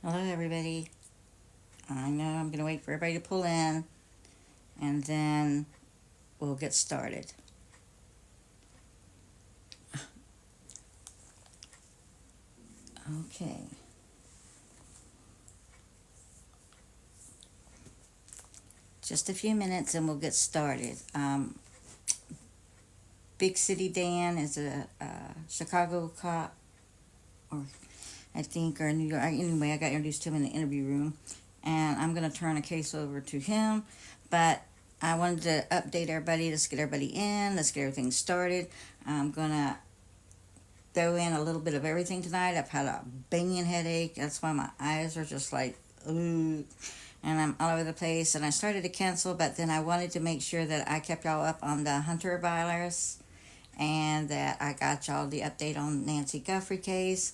Hello, everybody. I know I'm going to wait for everybody to pull in and then we'll get started. Okay. Just a few minutes and we'll get started. Big City Dan is a Chicago cop, or I think, or New York. Anyway, I got introduced to him in the interview room and I'm going to turn a case over to him. But I wanted to update everybody. Let's get everybody in. Let's get everything started. I'm going to throw in a little bit of everything tonight. I've had a banging headache. That's why my eyes are just like, ooh, and I'm all over the place. And I started to cancel, but then I wanted to make sure that I kept y'all up on the Hunter virus and that I got y'all the update on Nancy Guthrie case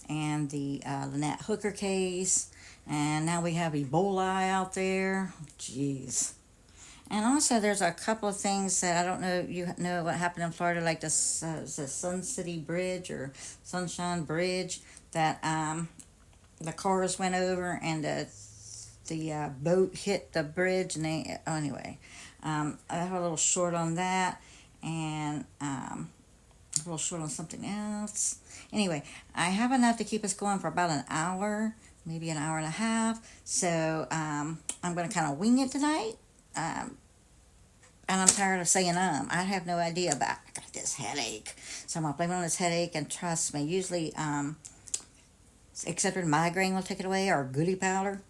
and the Lynette Hooker case. And now we have Ebola out there. Jeez. And also, there's a couple of things that I don't know. You know what happened in Florida, like this the Sun City Bridge or Sunshine Bridge, that the cars went over and the boat hit the bridge, and they anyway. I have a little short on that, and a little short on something else. Anyway, I have enough to keep us going for about an hour, maybe an hour and a half. So I'm going to kind of wing it tonight. Um, and I'm tired of saying I have no idea about. I got this headache, so I'm gonna blame it on this headache. And trust me, usually, except for migraine will take it away or goody powder.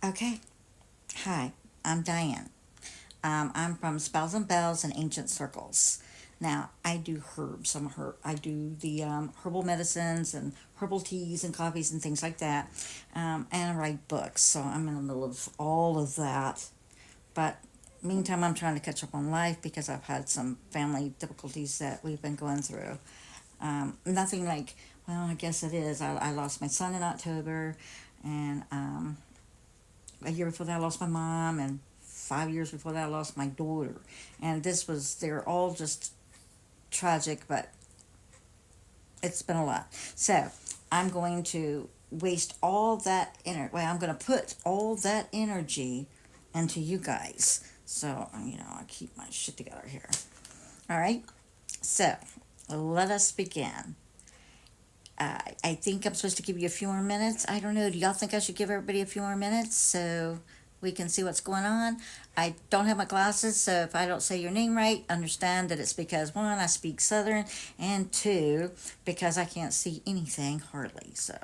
Okay, hi, I'm Diane. I'm from Spells and Bells and Ancient Circles. Now I do herbs. I do the herbal medicines and herbal teas and coffees and things like that. And I write books, so I'm in the middle of all of that. But meantime, I'm trying to catch up on life because I've had some family difficulties that we've been going through. Nothing like, well, I guess it is. I lost my son in October, and a year before that, I lost my mom, and 5 years before that, I lost my daughter. And they're all just tragic, but it's been a lot. So I'm going to waste all that energy. Well, I'm going to put all that energy into you guys. So, I keep my shit together here. All right. So, let us begin. I think I'm supposed to give you a few more minutes. I don't know. Do y'all think I should give everybody a few more minutes so we can see what's going on? I don't have my glasses, so if I don't say your name right, understand that it's because one, I speak Southern, and two, because I can't see anything hardly. So,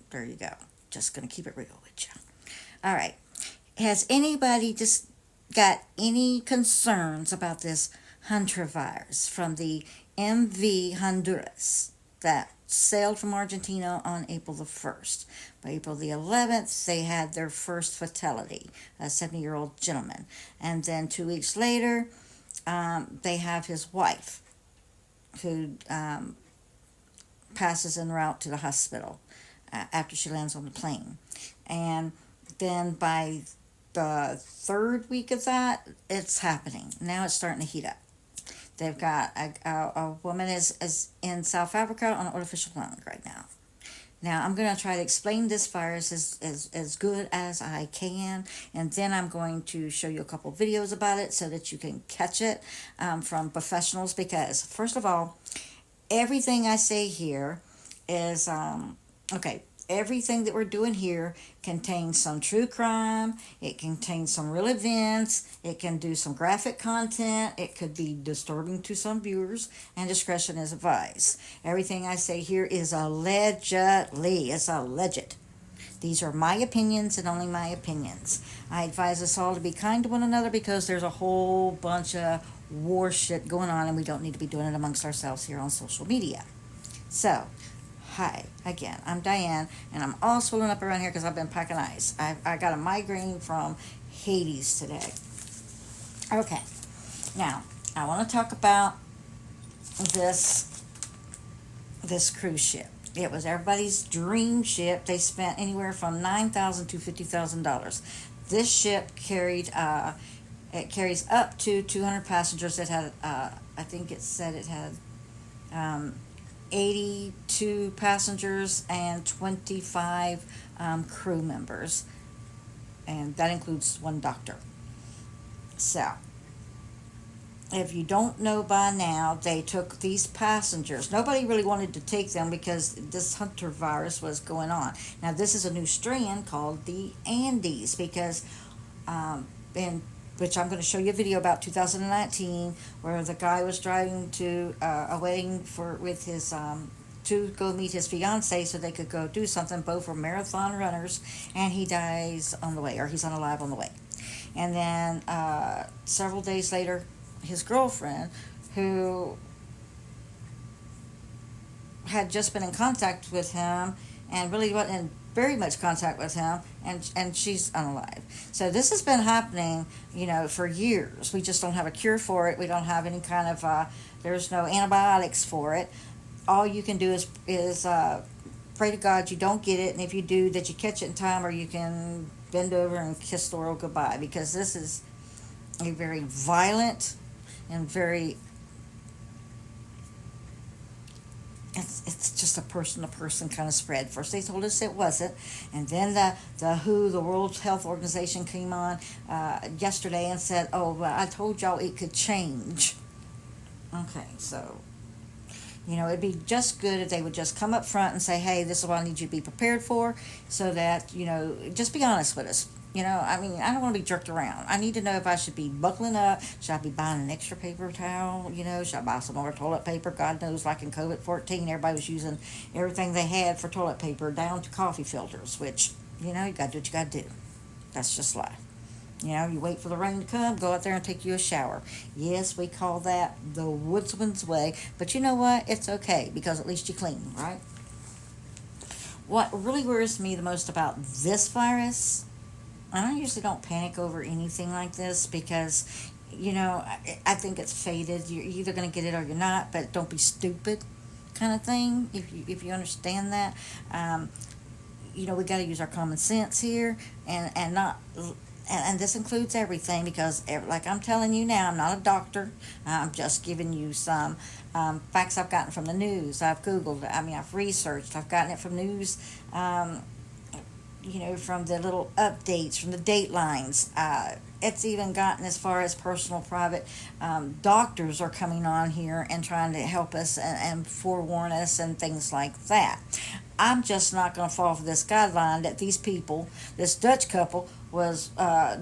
there you go. Just gonna keep it real with you. All right. Has anybody just got any concerns about this Hunter virus from the MV Honduras that sailed from Argentina on April the 1st? By April the 11th, they had their first fatality, a 70-year-old gentleman. And then 2 weeks later, they have his wife who passes en route to the hospital after she lands on the plane. And then by the third week of that, it's happening. Now it's starting to heat up. They've got a woman is in South Africa on artificial lung right now. Now I'm going to try to explain this virus as good as I can, and then I'm going to show you a couple videos about it so that you can catch it from professionals. Because first of all, everything I say here is okay. Everything that we're doing here contains some true crime. It contains some real events. It can do some graphic content. It could be disturbing to some viewers, and discretion is advised. Everything I say here is allegedly. It's alleged. These are my opinions and only my opinions. I advise us all to be kind to one another because there's a whole bunch of war shit going on, and we don't need to be doing it amongst ourselves here on social media. So, hi again. I'm Diane, and I'm all swollen up around here because I've been packing ice. I got a migraine from Hades today. Okay, now I want to talk about this this cruise ship. It was everybody's dream ship. They spent anywhere from $9,000 to $50,000. This ship it carries up to 200 passengers. It had I think it said it had um, 82 passengers and 25 crew members, and that includes one doctor. So, if you don't know by now, they took these passengers. Nobody really wanted to take them because this Hunter virus was going on. Now, this is a new strand called the Andes because, in which I'm going to show you a video about 2019, where the guy was driving to a wedding for with his to go meet his fiance so they could go do something. Both were marathon runners, and he dies on the way, or he's unalive on the way. And then several days later, his girlfriend, who had just been in contact with him and really wasn't in very much contact with him, and she's unalive. So this has been happening, for years. We just don't have a cure for it. We don't have any kind of there's no antibiotics for it. All you can do is pray to God you don't get it, and if you do, that you catch it in time, or you can bend over and kiss the world goodbye, because this is a very violent and very it's just a person-to-person kind of spread. First they told us it wasn't, and then the WHO, the World Health Organization, came on yesterday and said, oh, well, I told y'all it could change. Okay, so it'd be just good if they would just come up front and say, hey, this is what I need you to be prepared for, so that, just be honest with us. I don't want to be jerked around. I need to know if I should be buckling up. Should I be buying an extra paper towel? Should I buy some more toilet paper? God knows, like in COVID-14, everybody was using everything they had for toilet paper, down to coffee filters, which, you got to do what you got to do. That's just life. You wait for the rain to come, go out there and take you a shower. Yes, we call that the woodsman's way, but you know what? It's okay, because at least you clean, right? What really worries me the most about this virus, and I usually don't panic over anything like this because, I think it's faded. You're either going to get it or you're not, but don't be stupid kind of thing, if you understand that. We got to use our common sense here and not... And this includes everything, because, like I'm telling you now, I'm not a doctor. I'm just giving you some facts I've gotten from the news. I've Googled. I've researched. I've gotten it from news, from the little updates, from the datelines. It's even gotten as far as personal, private doctors are coming on here and trying to help us and forewarn us and things like that. I'm just not going to fall for this guideline that these people, this Dutch couple, was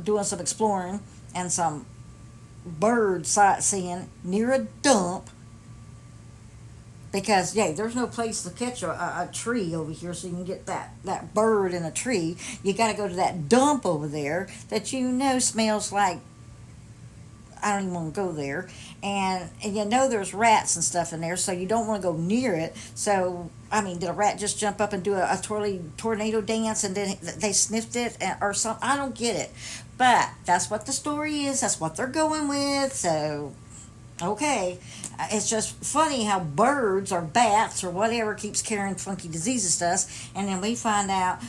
doing some exploring and some bird sightseeing near a dump. Because, there's no place to catch a tree over here so you can get that bird in a tree. You got to go to that dump over there that smells like, I don't even want to go there. And there's rats and stuff in there, so you don't want to go near it. So, did a rat just jump up and do a tornado dance and then they sniffed it or something? I don't get it. But that's what the story is. That's what they're going with. So, okay. It's just funny how birds or bats or whatever keeps carrying funky diseases to us, and then we find out,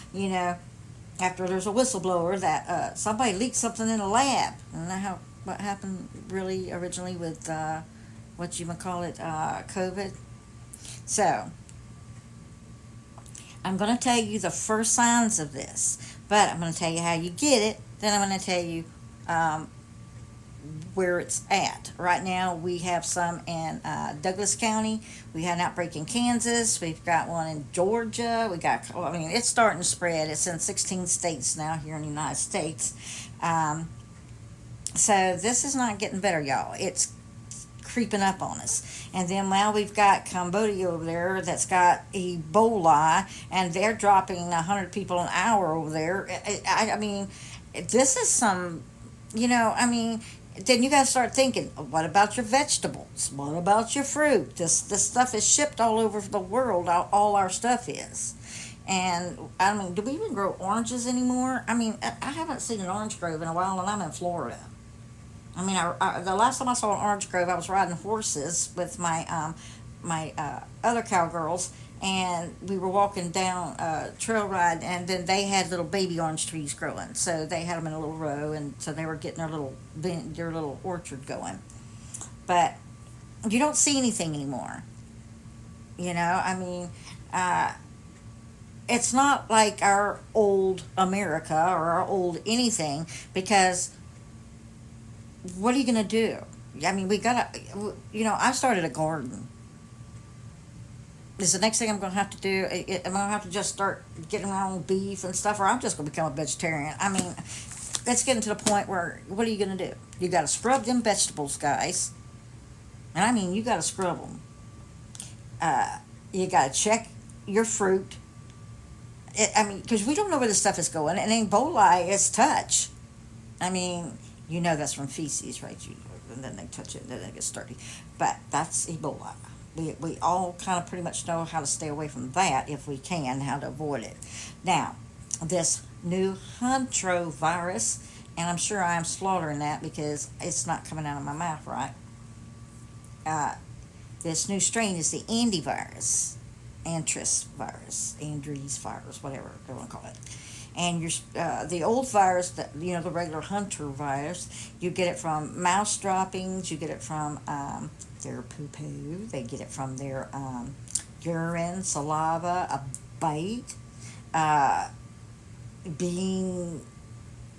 after there's a whistleblower that somebody leaked something in a lab. And what happened really originally with COVID. So I'm going to tell you the first signs of this, but I'm going to tell you how you get it. Then I'm going to tell you where it's at. Right now we have some in Douglas County. We had an outbreak in Kansas. We've got one in Georgia. It's starting to spread. It's in 16 states now here in the United States. So this is not getting better, y'all. It's creeping up on us. And then now we've got Cambodia over there that's got Ebola, and they're dropping 100 people an hour over there. This is some, then you got to start thinking, what about your vegetables? What about your fruit? This stuff is shipped all over the world. All our stuff is. And, do we even grow oranges anymore? I haven't seen an orange grove in a while, and I'm in Florida. The last time I saw an orange grove, I was riding horses with my other cowgirls, and we were walking down a trail ride, and then they had little baby orange trees growing. So they had them in a little row, and so they were getting their little orchard going. But you don't see anything anymore. I mean, uh, it's not like our old America or our old anything, because what are you going to do? I mean, we got to, I started a garden. Is the next thing I'm going to have to do? Am I going to have to just start getting my own beef and stuff, or I'm just going to become a vegetarian? I mean, it's getting to the point where, what are you going to do? You got to scrub them vegetables, guys. And I mean, you got to scrub them. You got to check your fruit. I mean, because we don't know where this stuff is going. And Ebola is touch. I mean, that's from feces, right? And then they touch it, and then it gets dirty. But that's Ebola. We all kind of pretty much know how to stay away from that if we can, how to avoid it. Now, this new Huntrovirus, and I'm sure I'm slaughtering that because it's not coming out of my mouth right. Uh, this new strain is the antivirus, Antris virus, Andres virus, whatever they want to call it. And the old virus, the regular hunter virus, you get it from mouse droppings, you get it from their poo poo, they get it from their urine, saliva, a bite, uh, being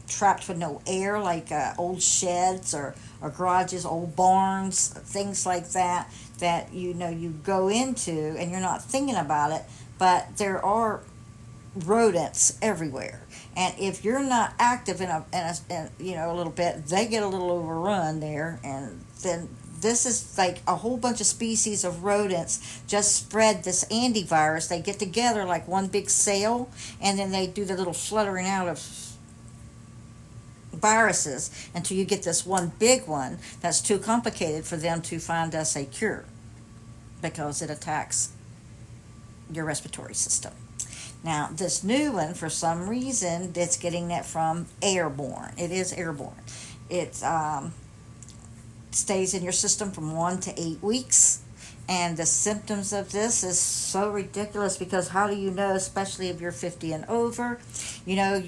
trapped with no air, like old sheds or garages, old barns, things like that, that you go into and you're not thinking about it, but there are rodents everywhere. And if you're not active in a little bit, they get a little overrun there, and then this is like a whole bunch of species of rodents just spread this antivirus. They get together like one big cell, and then they do the little fluttering out of viruses until you get this one big one that's too complicated for them to find us a cure, because it attacks your respiratory system. Now, this new one, for some reason, it's getting that from airborne. It is airborne. It stays in your system from 1 to 8 weeks. And the symptoms of this is so ridiculous, because how do you know, especially if you're 50 and over?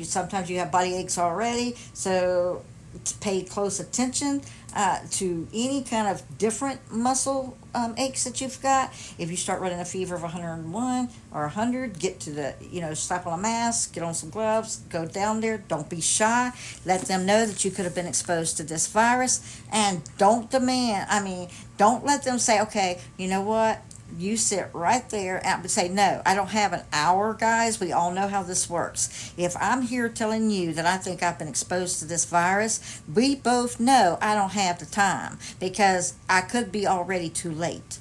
Sometimes you have body aches already, so pay close attention to any kind of different muscle aches that you've got. If you start running a fever of 101 or 100, get to slap on a mask, get on some gloves, go down there. Don't be shy. Let them know that you could have been exposed to this virus, and don't don't let them say, okay, you know what? You sit right there and say, no, I don't have an hour, guys. We all know how this works. If I'm here telling you that I think I've been exposed to this virus, we both know I don't have the time, because I could be already too late.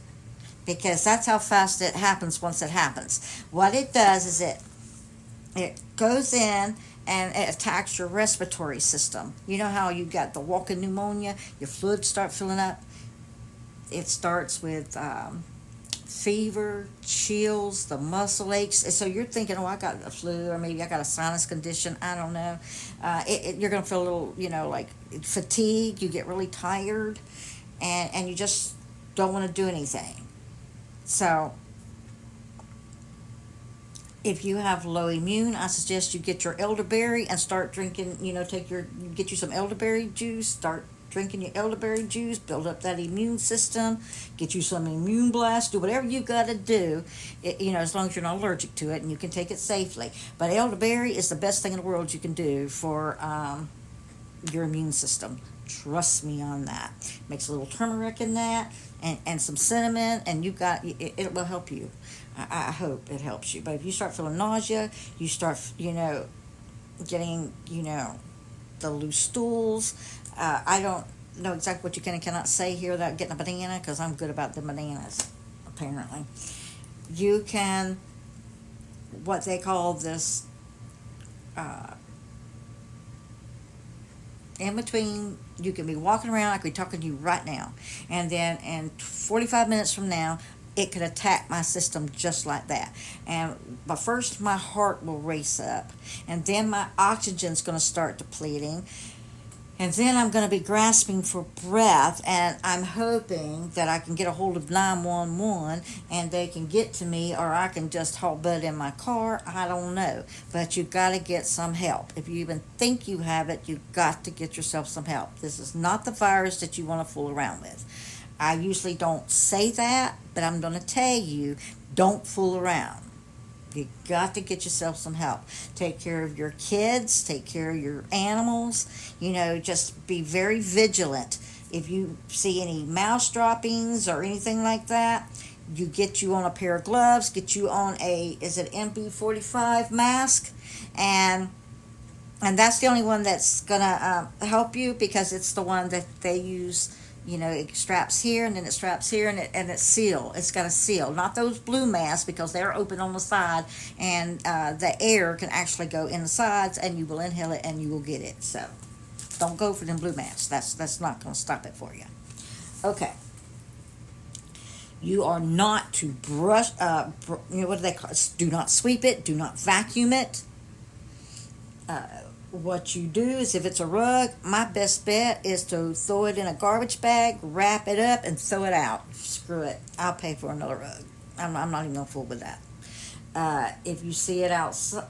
Because that's how fast it happens once it happens. What it does is it goes in and it attacks your respiratory system. You know how you got the walking pneumonia, your fluids start filling up? It starts with fever, chills, the muscle aches. So you're thinking, oh, I got a flu, or maybe I got a sinus condition. I don't know. You're going to feel a little, like fatigue. You get really tired, and you just don't want to do anything. So if you have low immune, I suggest you get your elderberry and start drinking, get you some elderberry juice, start drinking your elderberry juice, build up that immune system, get you some immune blast, do whatever you got to do, as long as you're not allergic to it and you can take it safely. But elderberry is the best thing in the world you can do for your immune system. Trust me on that. Mix a little turmeric in that, and some cinnamon, and it will help you. I hope it helps you. But if you start feeling nausea, you start, getting, the loose stools. I don't know exactly what you can and cannot say here without getting a banana, because I'm good about the bananas, apparently. You can, what they call this, in between, you can be walking around like we're talking to you right now, and then in 45 minutes from now, it could attack my system just like that. But first, my heart will race up, and then my oxygen's going to start depleting, and then I'm going to be grasping for breath, and I'm hoping that I can get a hold of 911 and they can get to me, or I can just haul butt in my car. I don't know. But you've got to get some help. If you even think you have it, you've got to get yourself some help. This is not the virus that you want to fool around with. I usually don't say that, but I'm going to tell you, don't fool around. You got to get yourself some help. Take care of your kids, take care of your animals. Just be very vigilant. If you see any mouse droppings or anything like that, you get you on a pair of gloves, get you on a, is it NP45 mask, and that's the only one that's gonna help you, because it's the one that they use. It straps here, and then it straps here, and it's sealed. It's got a seal, not those blue masks, because they're open on the side, and the air can actually go in the sides, and you will inhale it, and you will get it. So don't go for them blue masks. That's not going to stop it for you. Okay. You are not to brush. What do they call it? Do not sweep it. Do not vacuum it. What you do is, if it's a rug, my best bet is to throw it in a garbage bag, wrap it up, and throw it out. Screw it. I'll pay for another rug. I'm not even gonna fool with that. If you see it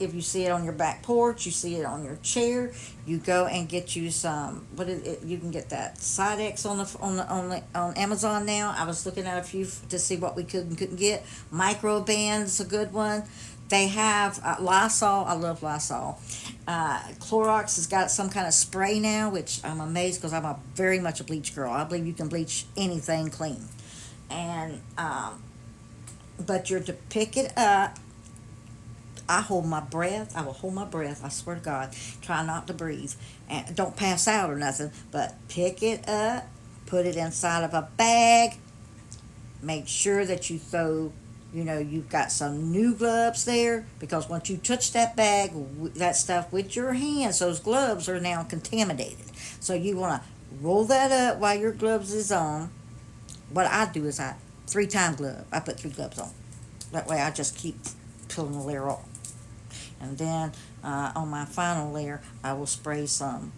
if you see it on your back porch, you see it on your chair, you go and get you some. What is it? You can get that Sidex on Amazon now. I was looking at a few to see what we could and couldn't get. Microband's a good one. They have Lysol. I love Lysol. Clorox has got some kind of spray now, which I'm amazed, because I'm very much a bleach girl. I believe you can bleach anything clean. And but you're to pick it up. I hold my breath. I will hold my breath. I swear to God. Try not to breathe. And don't pass out or nothing. But pick it up. Put it inside of a bag. Make sure that you throw, you've got some new gloves there. Because once you touch that bag, that stuff with your hands, those gloves are now contaminated. So you want to roll that up while your gloves is on. What I do is 3-time glove. I put 3 gloves on. That way I just keep peeling the layer off. And then on my final layer, I will spray some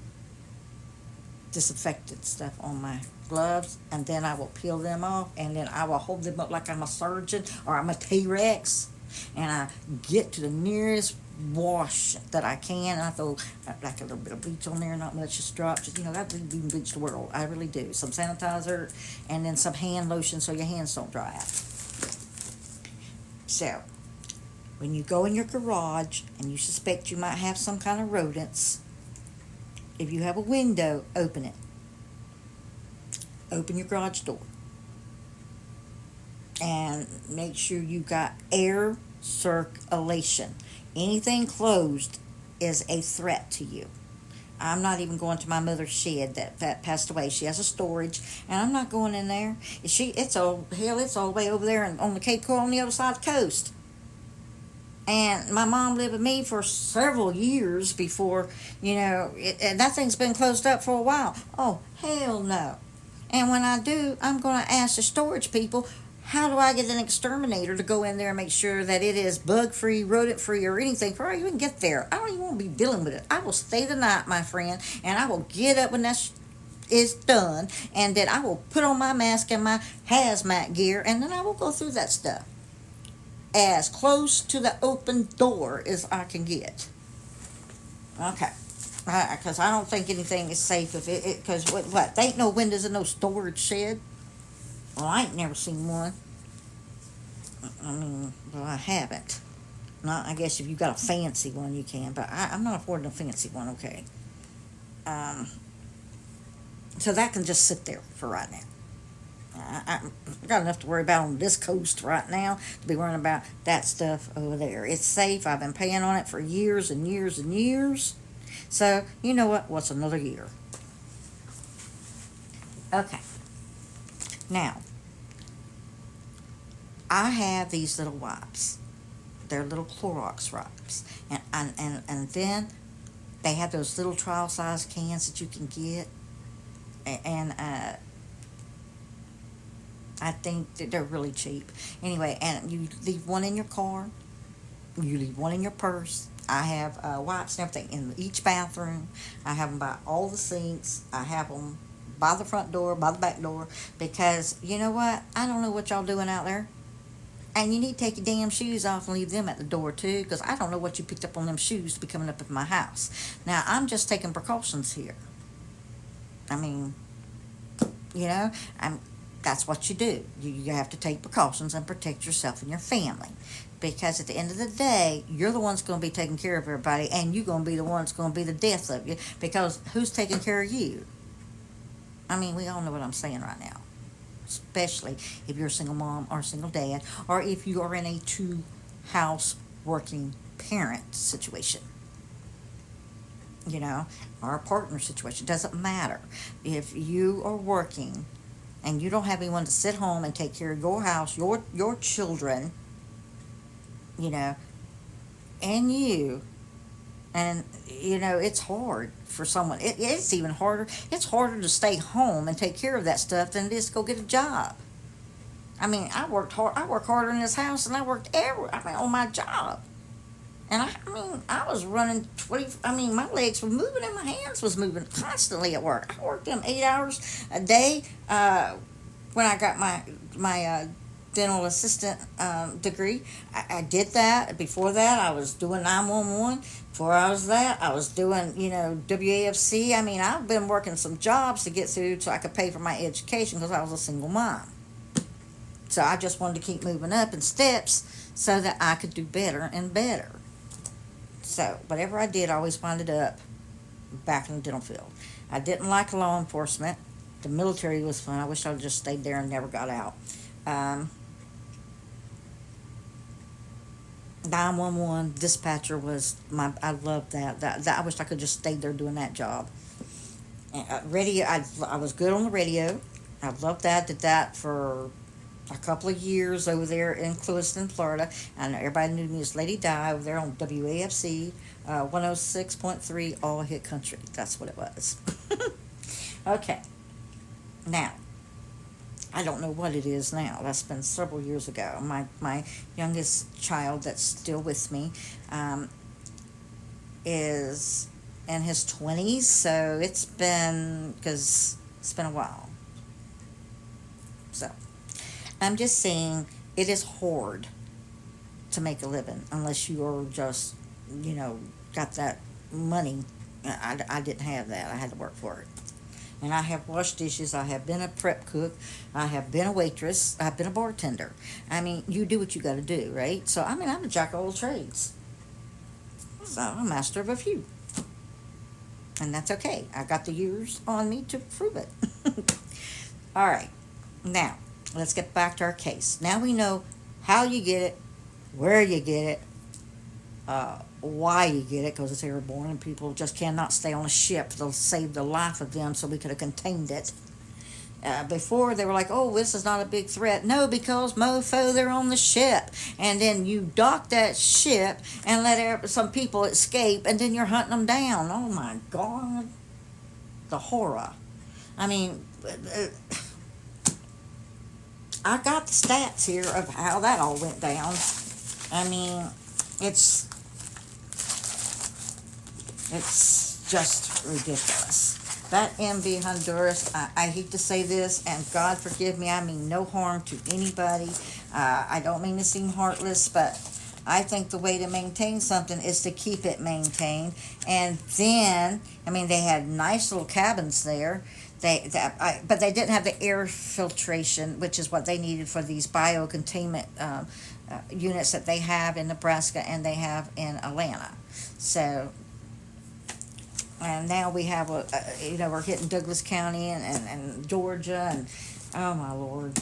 disinfectant stuff on my gloves, and then I will peel them off, and then I will hold them up like I'm a surgeon or I'm a T-Rex, and I get to the nearest wash that I can, and I throw like a little bit of bleach on there, not much, just drop, I really do bleach the world. I really do. Some sanitizer, and then some hand lotion so your hands don't dry out. So when you go in your garage and you suspect you might have some kind of rodents, if you have a window, open it. Open your garage door. And make sure you got air circulation. Anything closed is a threat to you. I'm not even going to my mother's shed that passed away. She has a storage, and I'm not going in there. It's all the way over there on the Cape Coral on the other side of the coast. And my mom lived with me for several years before, and that thing's been closed up for a while. Oh, hell no. And when I do, I'm going to ask the storage people, how do I get an exterminator to go in there and make sure that it is bug-free, rodent-free, or anything before I even get there? I don't even want to be dealing with it. I will stay the night, my friend, and I will get up when that is done, and then I will put on my mask and my hazmat gear, and then I will go through that stuff as close to the open door as I can get. Okay. Because I don't think anything is safe if because what? There ain't no windows in no storage shed. Well, I ain't never seen one. I mean, well, I haven't. Not, I guess if you got a fancy one, you can, but I'm not affording a fancy one, okay? So that can just sit there for right now. I got enough to worry about on this coast right now to be worrying about that stuff over there. It's safe. I've been paying on it for years and years and years. So, you know what? What's another year? Okay. Now, I have these little wipes. They're little Clorox wipes. And then they have those little trial size cans that you can get. And I think that they're really cheap. Anyway, and you leave one in your car. You leave one in your purse. I have wipes and everything in each bathroom. I have them by all the sinks. I have them by the front door, by the back door. Because, you know what? I don't know what y'all doing out there. And you need to take your damn shoes off and leave them at the door, too. Because I don't know what you picked up on them shoes to be coming up at my house. Now, I'm just taking precautions here. I mean, That's what you do. You have to take precautions and protect yourself and your family. Because at the end of the day, you're the one's going to be taking care of everybody, and you're going to be the one that's going to be the death of you. Because who's taking care of you? I mean, we all know what I'm saying right now. Especially if you're a single mom or a single dad, or if you are in a two-house working parent situation, or a partner situation. Doesn't matter. If you are working and you don't have anyone to sit home and take care of your house, your children, you know, and you, and it's hard for someone. It's even harder. It's harder to stay home and take care of that stuff than it is to go get a job. I mean, I worked hard. I work harder in this house than I worked on my job. And I was running 20. I mean, my legs were moving and my hands was moving constantly at work. I worked them 8 hours a day when I got my dental assistant degree. I did that. Before that, I was doing 911. Before I was that, I was doing WAFC. I mean, I've been working some jobs to get through so I could pay for my education because I was a single mom. So I just wanted to keep moving up in steps so that I could do better and better. So whatever I did, I always wound up back in the dental field. I didn't like law enforcement. The military was fun. I wish I would just stayed there and never got out. 911 dispatcher was I loved that. I wish I could just stayed there doing that job. Radio, I was good on the radio. I loved that. Did that for a couple of years over there in Clewiston, Florida. And everybody knew me as Lady Di over there on WAFC 106.3 All Hit Country. That's what it was. Okay. Now, I don't know what it is now. That's been several years ago. My youngest child that's still with me is in his 20s, so it's been a while. So, I'm just saying it is hard to make a living unless you are just, got that money. I didn't have that. I had to work for it. And I have washed dishes. I have been a prep cook. I have been a waitress. I've been a bartender. I mean, you do what you got to do, right? So, I'm a jack of all trades. So, I'm a master of a few. And that's okay. I got the years on me to prove it. All right. Now, let's get back to our case. Now we know how you get it, where you get it, why you get it, because it's airborne and people just cannot stay on a ship. They'll save the life of them, so we could have contained it. Before, they were like, oh, this is not a big threat. No, because mofo, they're on the ship. And then you dock that ship and let some people escape, and then you're hunting them down. Oh, my God. The horror. I mean, I got the stats here of how that all went down. I mean, it's just ridiculous. That MV Honduras, I hate to say this, and God forgive me, I mean no harm to anybody. I don't mean to seem heartless, but I think the way to maintain something is to keep it maintained. And then, I mean, they had nice little cabins there. But they didn't have the air filtration, which is what they needed for these biocontainment units that they have in Nebraska and they have in Atlanta. So, and now we have we're hitting Douglas County and Georgia, and oh my Lord.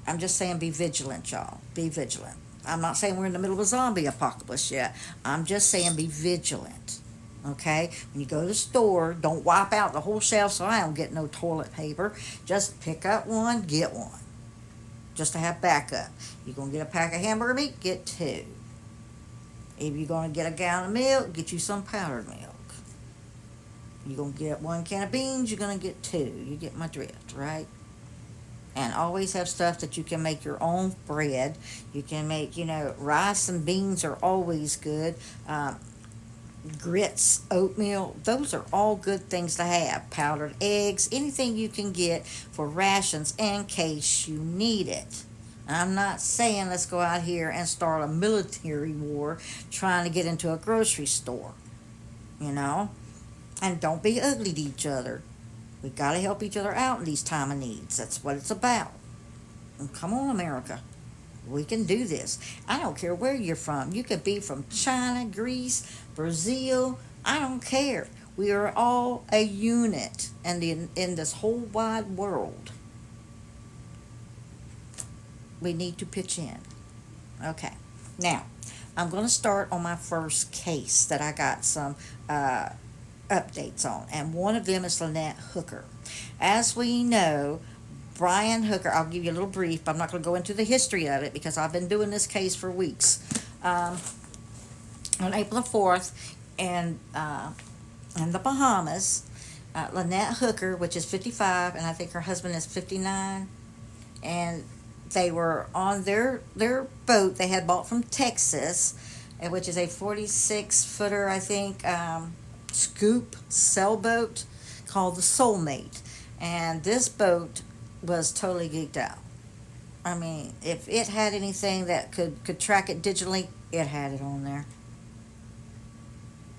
I'm just saying, be vigilant, y'all. Be vigilant. I'm not saying we're in the middle of a zombie apocalypse yet. I'm just saying, be vigilant. Okay? When you go to the store, don't wipe out the whole shelf so I don't get no toilet paper. Just pick up one, get one. Just to have backup. You're going to get a pack of hamburger meat, get 2. If you're going to get a gallon of milk, get you some powdered milk. You're going to get 1 can of beans, you're going to get 2. You get my drift, right? And always have stuff that you can make your own bread. You can make, rice and beans are always good. Grits, oatmeal, those are all good things to have. Powdered eggs, anything you can get for rations in case you need it. I'm not saying let's go out here and start a military war trying to get into a grocery store, And don't be ugly to each other. We got to help each other out in these time of needs. That's what it's about. And come on, America. We can do this. I don't care where you're from. You could be from China, Greece, Brazil. I don't care. We are all a unit in this whole wide world. We need to pitch in. Okay. Now, I'm going to start on my first case that I got some updates on. And one of them is Lynette Hooker. As we know, Brian Hooker, I'll give you a little brief, but I'm not going to go into the history of it because I've been doing this case for weeks. On April the 4th, in the Bahamas, Lynette Hooker, which is 55, and I think her husband is 59, and they were on their boat they had bought from Texas, which is a 46-footer, I think, scoop sailboat called the Soulmate. And this boat was totally geeked out. I mean, if it had anything that could track it digitally, it had it on there.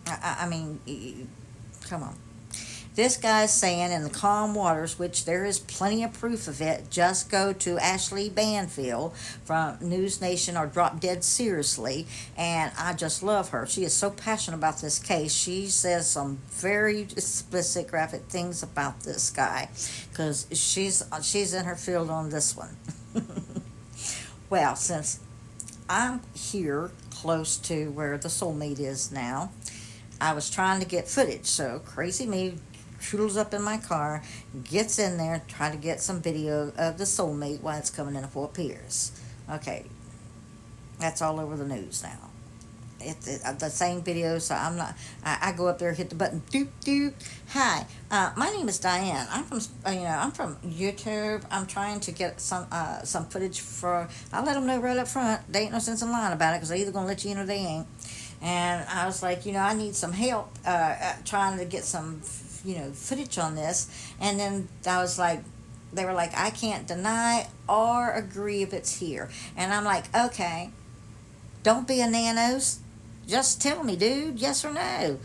I mean, come on. This guy's saying in the calm waters, which there is plenty of proof of it, just go to Ashley Banfield from News Nation or Drop Dead Seriously, and I just love her. She is so passionate about this case. She says some very explicit, graphic things about this guy, because she's in her field on this one. Well, since I'm here close to where the Soulmate is now, I was trying to get footage, so crazy me toodles up in my car, gets in there, try to get some video of the Soulmate while it's coming into Fort Pierce. Okay, that's all over the news now. The same video, so I go up there, hit the button, doop doop. Hi, my name is Diane. I'm from YouTube. I'm trying to get some footage for. I'll let them know right up front. They ain't no sense in lying about it because they either gonna let you in or they ain't. And I was like, I need some help trying to get some footage on this. And then I was like, they were like, I can't deny or agree if it's here. And I'm like, okay, don't be a nanos. Just tell me, dude, yes or no.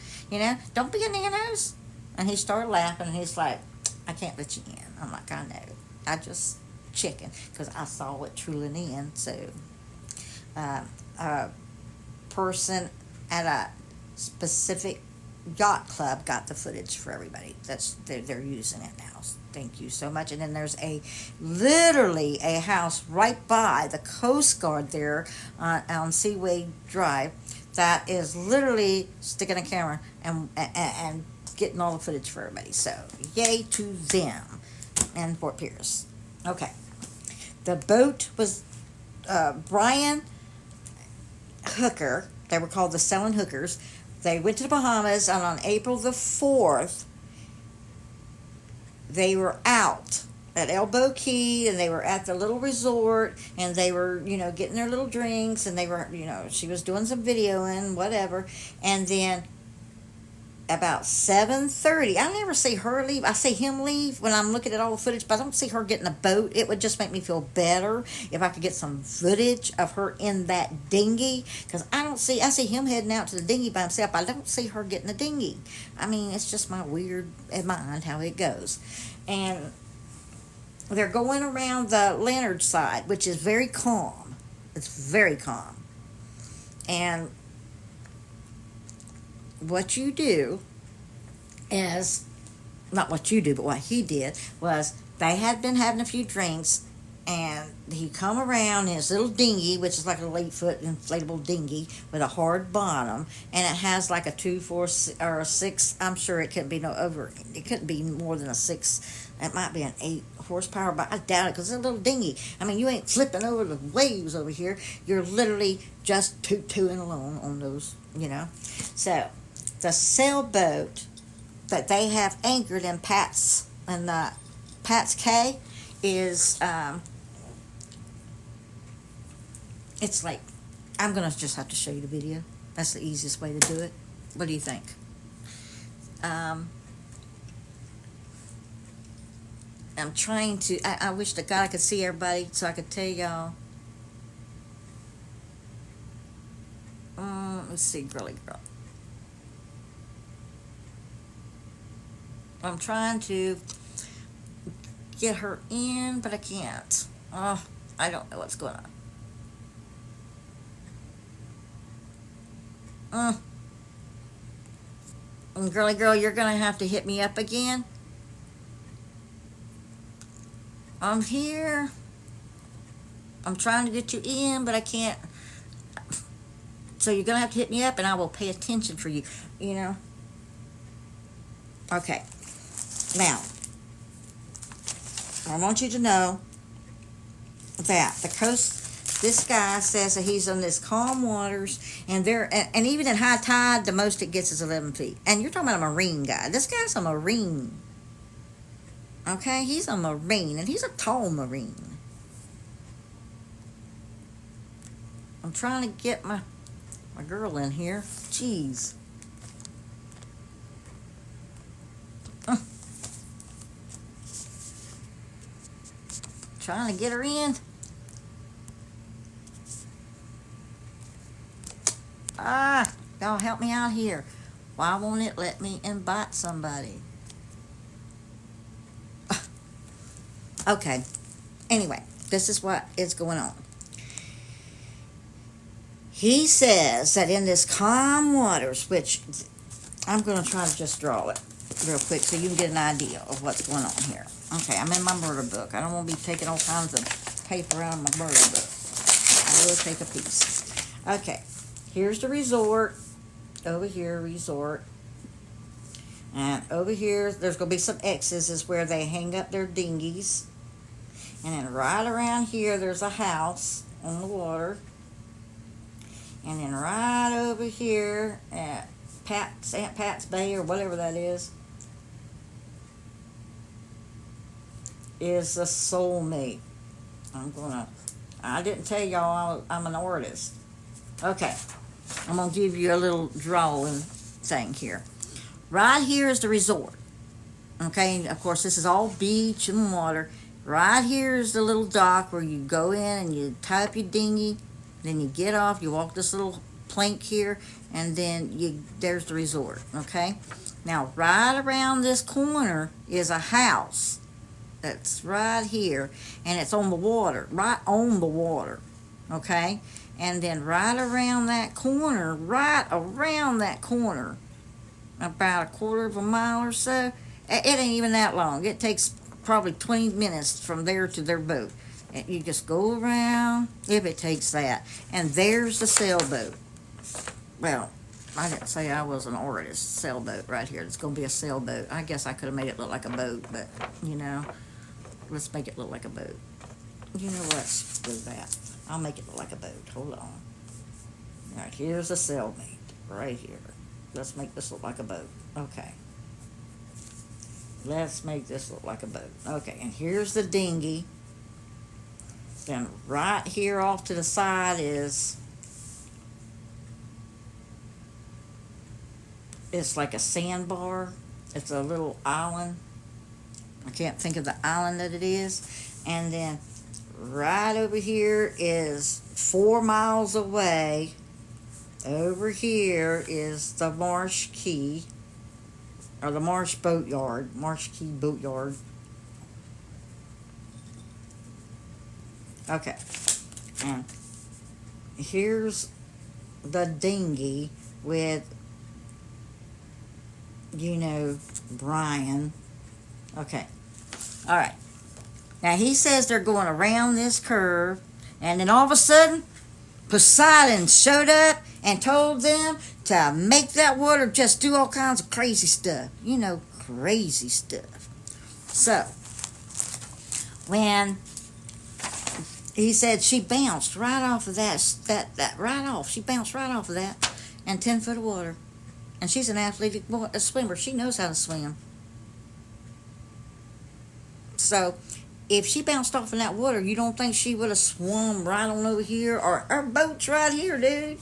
Don't be a nanos. And he started laughing, and he's like, I can't let you in. I'm like, I know. I just checking because I saw it trailing in. So, a person at a specific yacht club got the footage for everybody. They're using it now. Thank you so much. And then there's literally a house right by the Coast Guard there on Seaway Drive that is literally sticking a camera and getting all the footage for everybody. So yay to them and Fort Pierce. Okay, the boat was Brian Hooker. They were called the Selling Hookers. They went to the Bahamas, and on April the 4th, they were out at Elbow Key, and they were at the little resort, and they were, getting their little drinks, and they were, she was doing some videoing, whatever, and then about 7:30, I never see her leave. I see him leave when I'm looking at all the footage, but I don't see her get in a boat. It would just make me feel better if I could get some footage of her in that dinghy, because I see him heading out to the dinghy by himself. I don't see her getting a dinghy. I mean, it's just my weird mind how it goes. And they're going around the Leonard side, which is very calm. It's very calm. And what you do is, not what you do, but what he did was they had been having a few drinks, and he come around in his little dinghy, which is like a 8-foot inflatable dinghy with a hard bottom, and it has like a 2, 4, or a 6. I'm sure it couldn't be it couldn't be more than a 6. It might be an 8 horsepower, but I doubt it because it's a little dinghy. I mean, you ain't flipping over the waves over here. You're literally just tooting along on those, So the sailboat that they have anchored in Pat's Cay is it's like, I'm gonna just have to show you the video. That's the easiest way to do it. What do you think? I'm trying to, I wish to God I could see everybody so I could tell y'all. Let's see, girly girl. I'm trying to get her in, but I can't. Oh, I don't know what's going on. Girly girl, you're going to have to hit me up again. I'm here. I'm trying to get you in, but I can't. So you're going to have to hit me up, and I will pay attention for you, you know. Okay. Now, I want you to know that the coast, this guy says that he's on this calm waters, and and even at high tide, the most it gets is 11 feet. And you're talking about a marine guy. This guy's a marine. Okay? He's a marine, and he's a tall marine. I'm trying to get my girl in here. Jeez. Trying to get her in. Y'all help me out here. Why won't it let me invite somebody? Okay. Anyway, this is what is going on. He says that in this calm waters, which I'm going to try to just draw it real quick so you can get an idea of what's going on here. Okay, I'm in my murder book. I don't want to be taking all kinds of paper out of my murder book. I will take a piece. Okay, here's the resort. Over here, resort. And over here, there's going to be some X's is where they hang up their dinghies. And then right around here, there's a house on the water. And then right over here at Aunt Pat's Bay or whatever that is the soulmate. I didn't tell y'all I'm an artist. Okay, I'm going to give you a little drawing thing here. Right here is the resort. Okay, of course this is all beach and water. Right here is the little dock where you go in and you tie up your dinghy. Then you get off, you walk this little plank here, and then there's the resort, okay? Now, right around this corner is a house that's right here, and it's on the water, right on the water, okay? And then right around that corner, about a quarter of a mile or so, it ain't even that long. It takes probably 20 minutes from there to their boat. And you just go around, if it takes that. And there's the sailboat. Well, I didn't say I was an artist. Sailboat right here. It's going to be a sailboat. I guess I could have made it look like a boat, but, you know, let's make it look like a boat. You know what? Let's do that. I'll make it look like a boat. Hold on. All right, here's a sailboat right here. Let's make this look like a boat. Okay. Let's make this look like a boat. Okay, and here's the dinghy. Then right here off to the side is, it's like a sandbar. It's a little island. I can't think of the island that it is. And then right over here is 4 miles away. Over here is the Marsh Key, or the Marsh Boatyard, Marsh Key Boatyard. Okay, and here's the dinghy with, you know, Brian. Okay, all right. Now he says they're going around this curve, and then all of a sudden, Poseidon showed up and told them to make that water just do all kinds of crazy stuff. You know, crazy stuff. So, when he said she bounced right off of that right off. She bounced right off of that and 10 foot of water. And she's an athletic swimmer. She knows how to swim. So, if she bounced off in that water, you don't think she would have swum right on over here? Or her boat's right here, dude.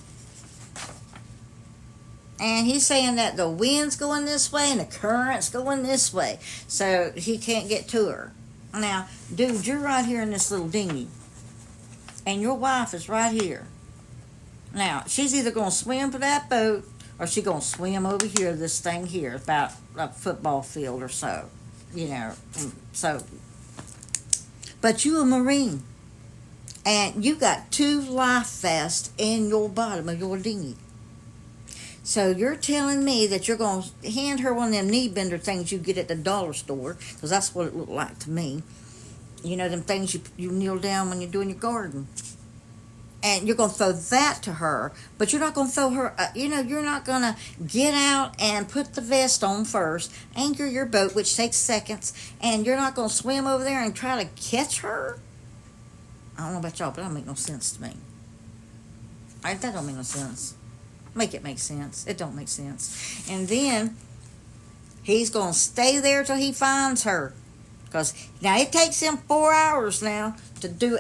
And he's saying that the wind's going this way and the current's going this way. So, he can't get to her. Now, dude, you're right here in this little dinghy. And your wife is right here. Now, she's either going to swim for that boat or she's going to swim over here, this thing here, about a football field or so. You know, so But you a Marine, and you got 2 life vests in your bottom of your dinghy. So you're telling me that you're going to hand her one of them knee bender things you get at the dollar store, because that's what it looked like to me. You know, them things you kneel down when you're doing your garden. And you're going to throw that to her, but you're not going to throw her, you're not going to get out and put the vest on first, anchor your boat, which takes seconds, and you're not going to swim over there and try to catch her? I don't know about y'all, but that don't make no sense to me. That don't make no sense. Make it make sense. It don't make sense. And then he's going to stay there till he finds her. Because now it takes him 4 hours now to do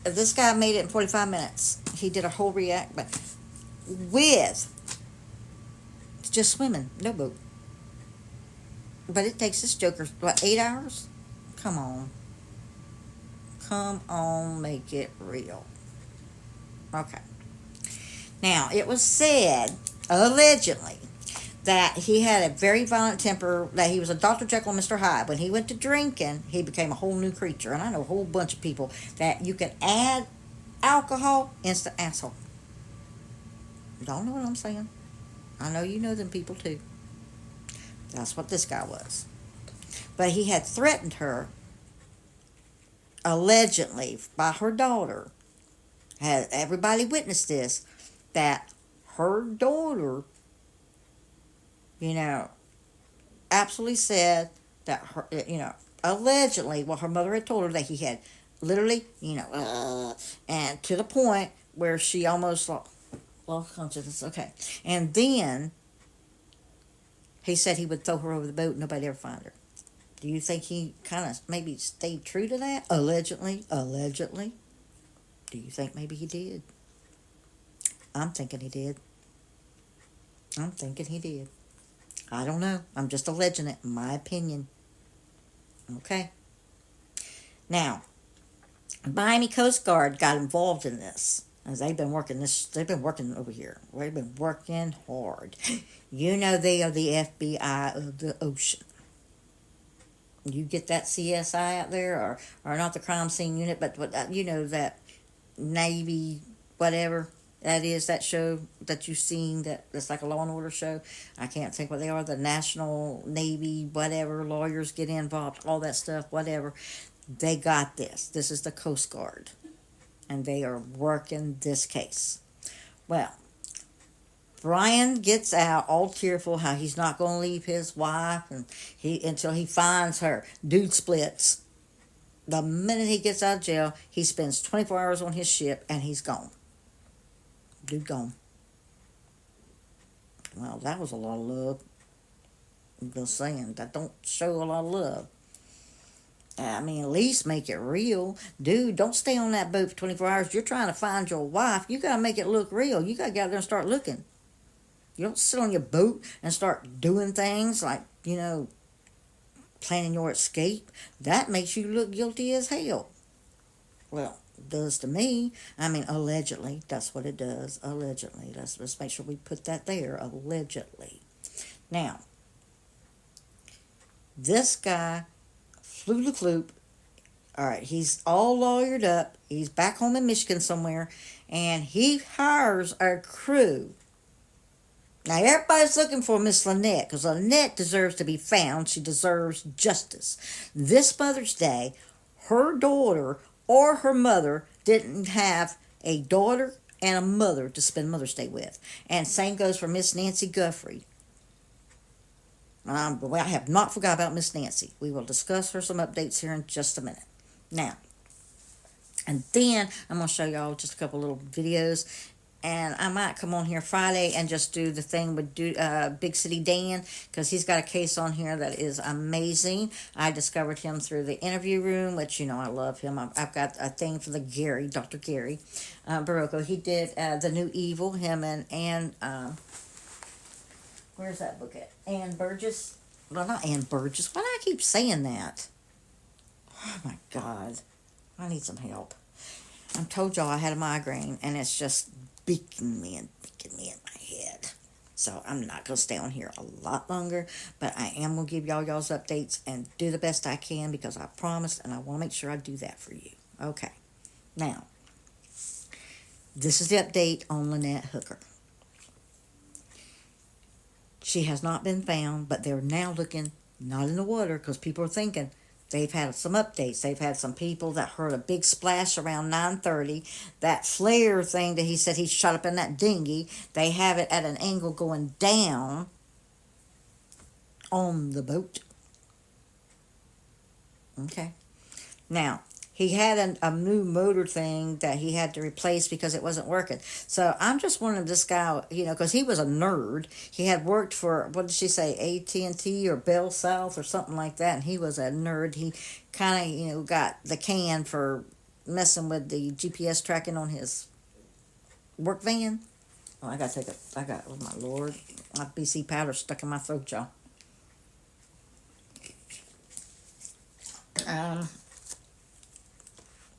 this guy made it in 45 minutes. He did a whole react, but with just swimming, no boat. But it takes this joker, 8 hours? Come on. Come on, make it real. Okay. Now, it was said, allegedly, that he had a very violent temper, that he was a Dr. Jekyll and Mr. Hyde. When he went to drinking, he became a whole new creature. And I know a whole bunch of people that you can add alcohol, instant asshole. Y'all know what I'm saying? I know you know them people too. That's what this guy was. But he had threatened her, allegedly, by her daughter. Had everybody witnessed this, that her daughter, absolutely said that her, allegedly, what her mother had told her, that he had literally, and to the point where she almost lost consciousness. Okay. And then he said he would throw her over the boat and nobody ever find her. Do you think he kind of maybe stayed true to that? Allegedly. Do you think maybe he did? I'm thinking he did. I don't know. I'm just alleging it. My opinion. Okay. Now, Miami Coast Guard got involved in this. As they've been working over here. They've been working hard. You know they are the FBI of the ocean. You get that CSI out there, or not the crime scene unit, but that Navy, whatever that is, that show that you've seen, that's like a Law and Order show. I can't think what they are. The National Navy, whatever, lawyers get involved, all that stuff, whatever. They got this. This is the Coast Guard. And they are working this case. Well, Brian gets out all tearful how he's not going to leave his wife until he finds her. Dude splits. The minute he gets out of jail, he spends 24 hours on his ship and he's gone. Dude gone. Well, that was a lot of love. I'm just saying, that don't show a lot of love. I mean, at least make it real. Dude, don't stay on that boat for 24 hours. You're trying to find your wife. You got to make it look real. You got to get out there and start looking. You don't sit on your boat and start doing things like, planning your escape. That makes you look guilty as hell. Well, it does to me. I mean, allegedly. That's what it does. Allegedly. Let's make sure we put that there. Allegedly. Now, this guy flew the coop. All right, he's all lawyered up. He's back home in Michigan somewhere, and he hires a crew. Now, everybody's looking for Miss Lynette, because Lynette deserves to be found. She deserves justice. This Mother's Day, her daughter or her mother didn't have a daughter and a mother to spend Mother's Day with. And same goes for Miss Nancy Guthrie. I have not forgot about Miss Nancy. We will discuss her some updates here in just a minute. Now, and then I'm going to show y'all just a couple little videos. And I might come on here Friday and just do the thing with Big City Dan, because he's got a case on here that is amazing. I discovered him through the Interview Room, which, I love him. I've got a thing for Dr. Gary Barocco. He did The New Evil, him and Ann, where's that book at? Ann Burgess? Well, not Ann Burgess. Why do I keep saying that? Oh, my God. I need some help. I told y'all I had a migraine, and it's just beaking me in my head. So I'm not going to stay on here a lot longer, but I am going to give y'all's updates and do the best I can because I promised and I want to make sure I do that for you. Okay. Now, this is the update on Lynette Hooker. She has not been found, but they're now looking not in the water because people are thinking they've had some updates. They've had some people that heard a big splash around 9:30. That flare thing that he said he shot up in that dinghy, they have it at an angle going down on the boat. Okay. Now, he had a new motor thing that he had to replace because it wasn't working. So I'm just wondering this guy, because he was a nerd. He had worked for, what did she say, AT&T or Bell South or something like that, and he was a nerd. He kind of, got the can for messing with the GPS tracking on his work van. Oh, oh my Lord, my BC powder stuck in my throat, y'all.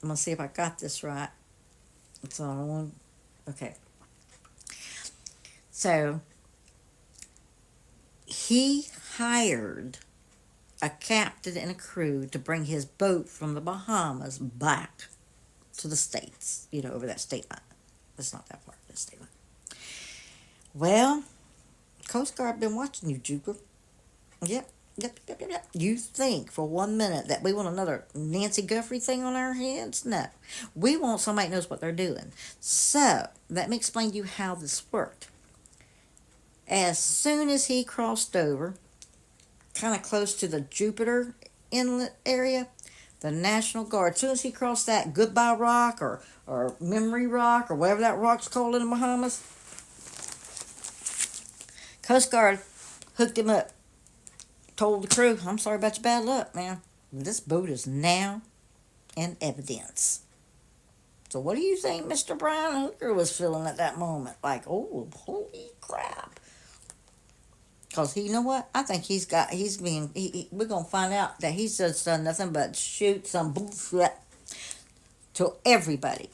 I'm going to see if I got this right. It's on. Okay. So, he hired a captain and a crew to bring his boat from the Bahamas back to the States, over that state line. It's not that far, the state line. Well, Coast Guard been watching you, Jupiter. Yep. You think for 1 minute that we want another Nancy Guthrie thing on our heads? No. We want somebody that knows what they're doing. So, let me explain to you how this worked. As soon as he crossed over, kind of close to the Jupiter Inlet area, the National Guard, as soon as he crossed that Goodbye Rock or Memory Rock or whatever that rock's called in the Bahamas, Coast Guard hooked him up. Told the crew, I'm sorry about your bad luck, man. This boat is now in evidence. So what do you think Mr. Brian Hooker was feeling at that moment? Like, oh, holy crap. Because you know what? I think we're going to find out that he's just done nothing but shoot some bullshit to everybody.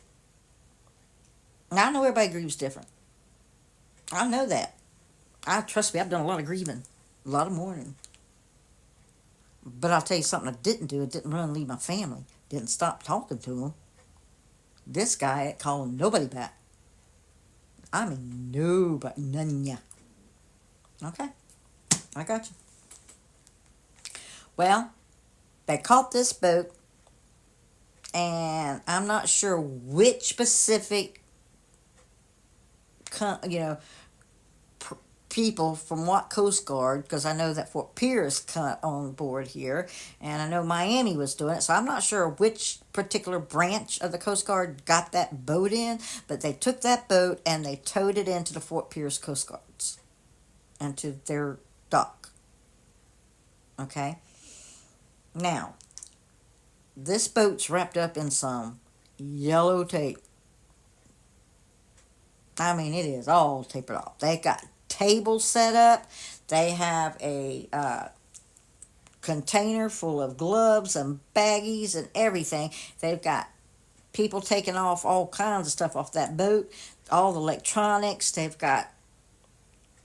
Now, I know everybody grieves different. I know that. Trust me, I've done a lot of grieving, a lot of mourning. But I'll tell you something I didn't do. I didn't run and leave my family. Didn't stop talking to them. This guy ain't calling nobody back. I mean, nobody. None ya. Okay. I got you. Well, they caught this boat. And I'm not sure which specific, people from what Coast Guard, because I know that Fort Pierce cut on board here, and I know Miami was doing it, so I'm not sure which particular branch of the Coast Guard got that boat in, but they took that boat and they towed it into the Fort Pierce Coast Guards, into their dock. Okay? Now, this boat's wrapped up in some yellow tape. I mean, it is all tapered off. They got tables set up. They have a container full of gloves and baggies and everything. They've got people taking off all kinds of stuff off that boat. All the electronics. They've got,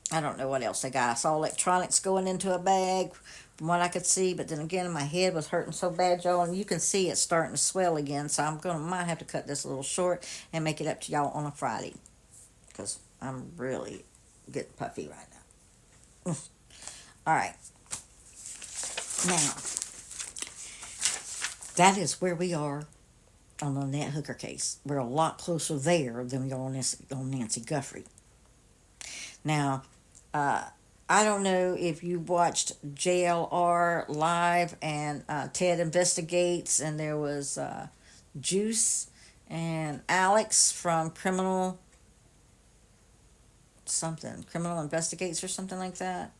I don't know what else they got. I saw electronics going into a bag from what I could see. But then again, my head was hurting so bad, y'all. And you can see it's starting to swell again. So might have to cut this a little short and make it up to y'all on a Friday. Because I'm really getting puffy right now. All right. Now, that is where we are on the Lynette Hooker case. We're a lot closer there than we are on Nancy Guthrie. Now, I don't know if you watched JLR Live and Ted Investigates, and there was Juice and Alex from Criminal Investigates or something like that.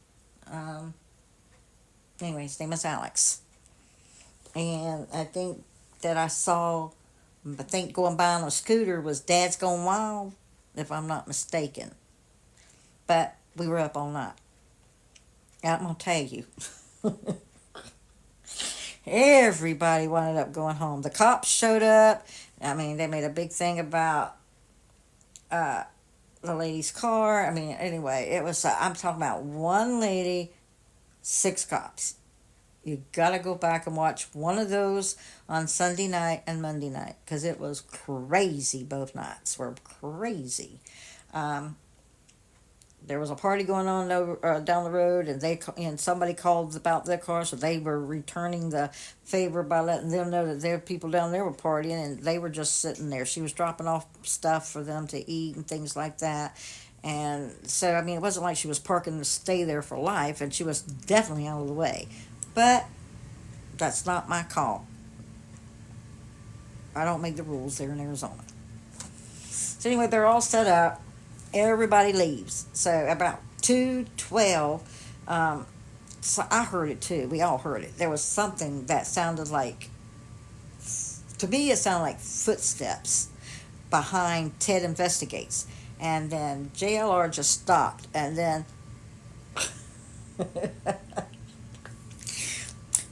Anyway, his name is Alex. And I think that going by on a scooter was Dad's Gone Wild, if I'm not mistaken. But we were up all night. I'm going to tell you. Everybody wound up going home. The cops showed up. I mean, they made a big thing about the lady's car. I mean, anyway, it was, I'm talking about one lady, six cops. You gotta go back and watch one of those on Sunday night and Monday night because it was crazy. Both nights were crazy. Um, there was a party going on over, down the road, and somebody called about their car, so they were returning the favor by letting them know that their people down there were partying, and they were just sitting there. She was dropping off stuff for them to eat and things like that. And so, I mean, it wasn't like she was parking to stay there for life, and she was definitely out of the way. But that's not my call. I don't make the rules there in Arizona. So anyway, they're all set up. Everybody leaves. So about 2:12, so I heard it too. We all heard it. There was something that sounded like, to me, it sounded like footsteps behind Ted Investigates. And then JLR just stopped. And then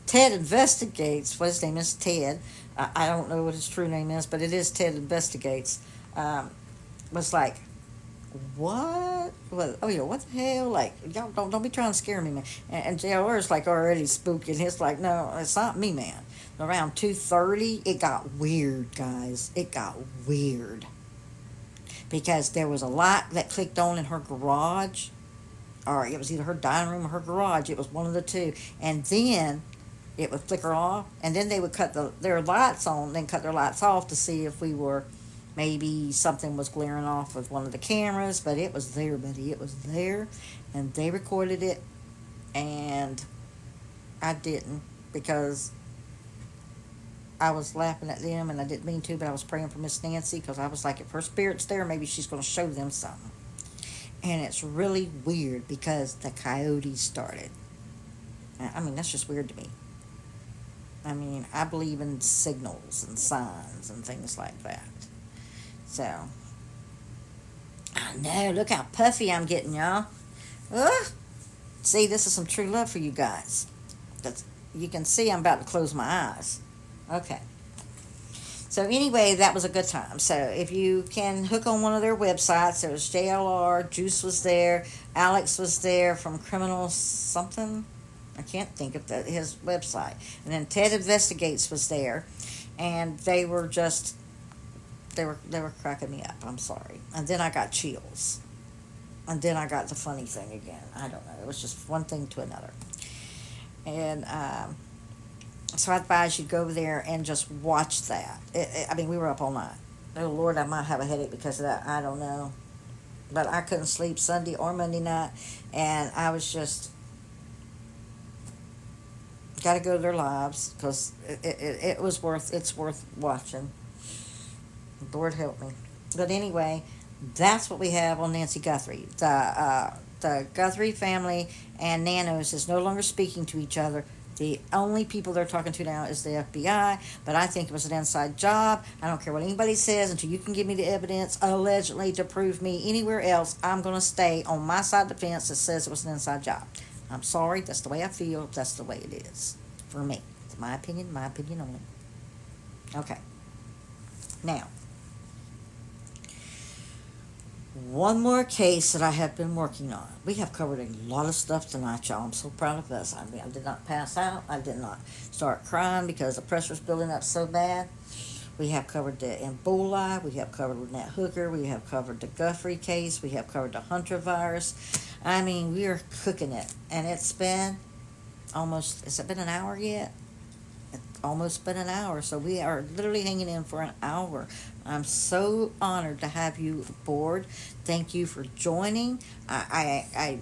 Ted Investigates, what his name is, Ted. I don't know what his true name is, but it is Ted Investigates. Was like, what? What? Oh, yeah, what the hell? Like, y'all don't be trying to scare me, man. And JR is like already spooking. He's like, no, it's not me, man. Around 2:30, it got weird, guys. It got weird because there was a light that clicked on in her garage, or it was either her dining room or her garage. It was one of the two, and then it would flicker off, and then they would cut their lights on, then cut their lights off to see if we were, maybe something was glaring off with one of the cameras. But it was there, buddy. It was there, and they recorded it, and I didn't because I was laughing at them, and I didn't mean to, but I was praying for Miss Nancy because I was like, if her spirit's there, maybe she's going to show them something. And it's really weird because the coyotes started. I mean, that's just weird to me. I mean, I believe in signals and signs and things like that. So, I know, look how puffy I'm getting, y'all. Ugh. See, this is some true love for you guys. You can see I'm about to close my eyes. Okay. So anyway, that was a good time. So if you can hook on one of their websites, there was JLR, Juice was there, Alex was there from Criminal something. I can't think of his website. And then Ted Investigates was there, and they were cracking me up. I'm sorry. And then I got chills. And then I got the funny thing again. I don't know. It was just one thing to another. And so I advise you go over there and just watch that. I mean, we were up all night. Oh, Lord, I might have a headache because of that. I don't know. But I couldn't sleep Sunday or Monday night. And I was just, got to go to their lives because it's worth watching. Lord help me. But anyway, that's what we have on Nancy Guthrie. The Guthrie family and Nanos is no longer speaking to each other. The only people they're talking to now is the FBI, but I think it was an inside job. I don't care what anybody says until you can give me the evidence allegedly to prove me anywhere else. I'm going to stay on my side of the fence that says it was an inside job. I'm sorry. That's the way I feel. That's the way it is for me. It's my opinion only. Okay. Now, one more case that I have been working on. We have covered a lot of stuff tonight, y'all. I'm so proud of us. I mean, I did not pass out. I did not start crying because the pressure's building up so bad. We have covered the Ebola. We have covered Lynette Hooker. We have covered the Guthrie case. We have covered the Hunter virus. I mean, we are cooking it. And it's been almost, has it been an hour yet? Almost been an hour, so we are literally hanging in for an hour. I'm so honored to have you aboard. Thank you for joining. I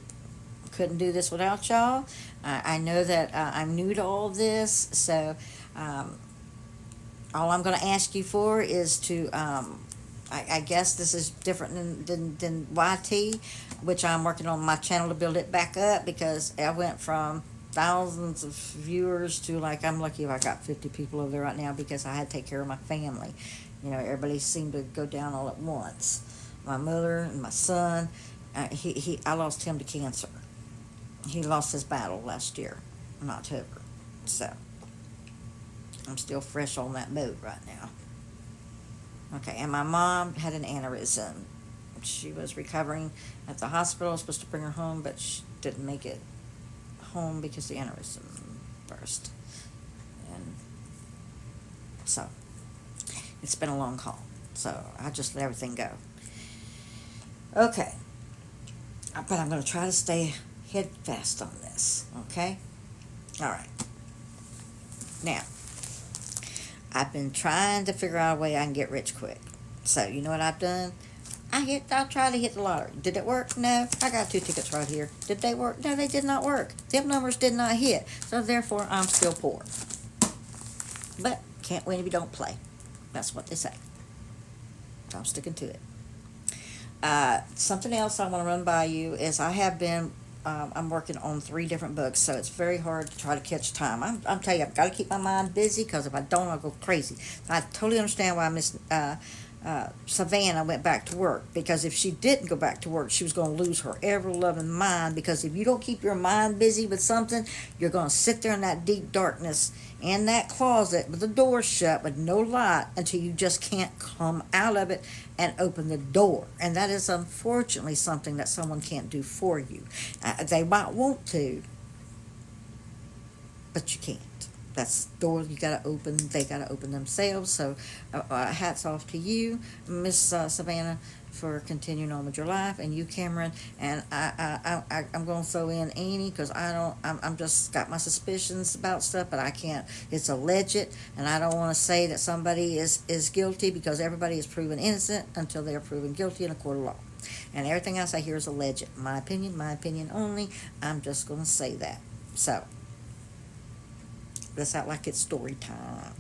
couldn't do this without y'all. I know that I'm new to all this, so all I'm going to ask you for is to I guess this is different than YT, which I'm working on my channel to build it back up because I went from thousands of viewers to, like, I'm lucky if I got 50 people over there right now because I had to take care of my family. You know, everybody seemed to go down all at once. My mother and my son, I lost him to cancer. He lost his battle last year in October. So, I'm still fresh on that boat right now. Okay, and my mom had an aneurysm She was recovering at the hospital, supposed to bring her home, but she didn't make it home because the aneurysm burst. And so, it's been a long haul. So, I just let everything go. Okay. But I'm going to try to stay headfast on this. Okay? All right. Now, I've been trying to figure out a way I can get rich quick. So, you know what I've done? I tried to hit the lottery. Did it work? No. I got 2 tickets right here. Did they work? No, they did not work. Them numbers did not hit. So, therefore, I'm still poor. But, can't win if you don't play. That's what they say. So, I'm sticking to it. Something else I want to run by you is I have been I'm working on 3 different books, so it's very hard to try to catch time. I'm telling you, I've got to keep my mind busy, because if I don't, I'll go crazy. I totally understand why Miss Savannah went back to work, because if she didn't go back to work, she was going to lose her ever-loving mind, because if you don't keep your mind busy with something, you're going to sit there in that deep darkness in that closet with the door shut with no light until you just can't come out of it and open the door. And that is unfortunately something that someone can't do for you. They might want to, but you can't. That's doors you got to open. They got to open themselves. So hats off to you, Miss Savannah, for continuing on with your life, and you, Cameron. And I'm going to throw in Annie, because I'm just got my suspicions about stuff, but I can't. It's alleged, and I don't want to say that somebody is guilty, because everybody is proven innocent until they are proven guilty in a court of law. And everything else I hear is alleged. My opinion only. I'm just going to say that. So, let's act like it's story time.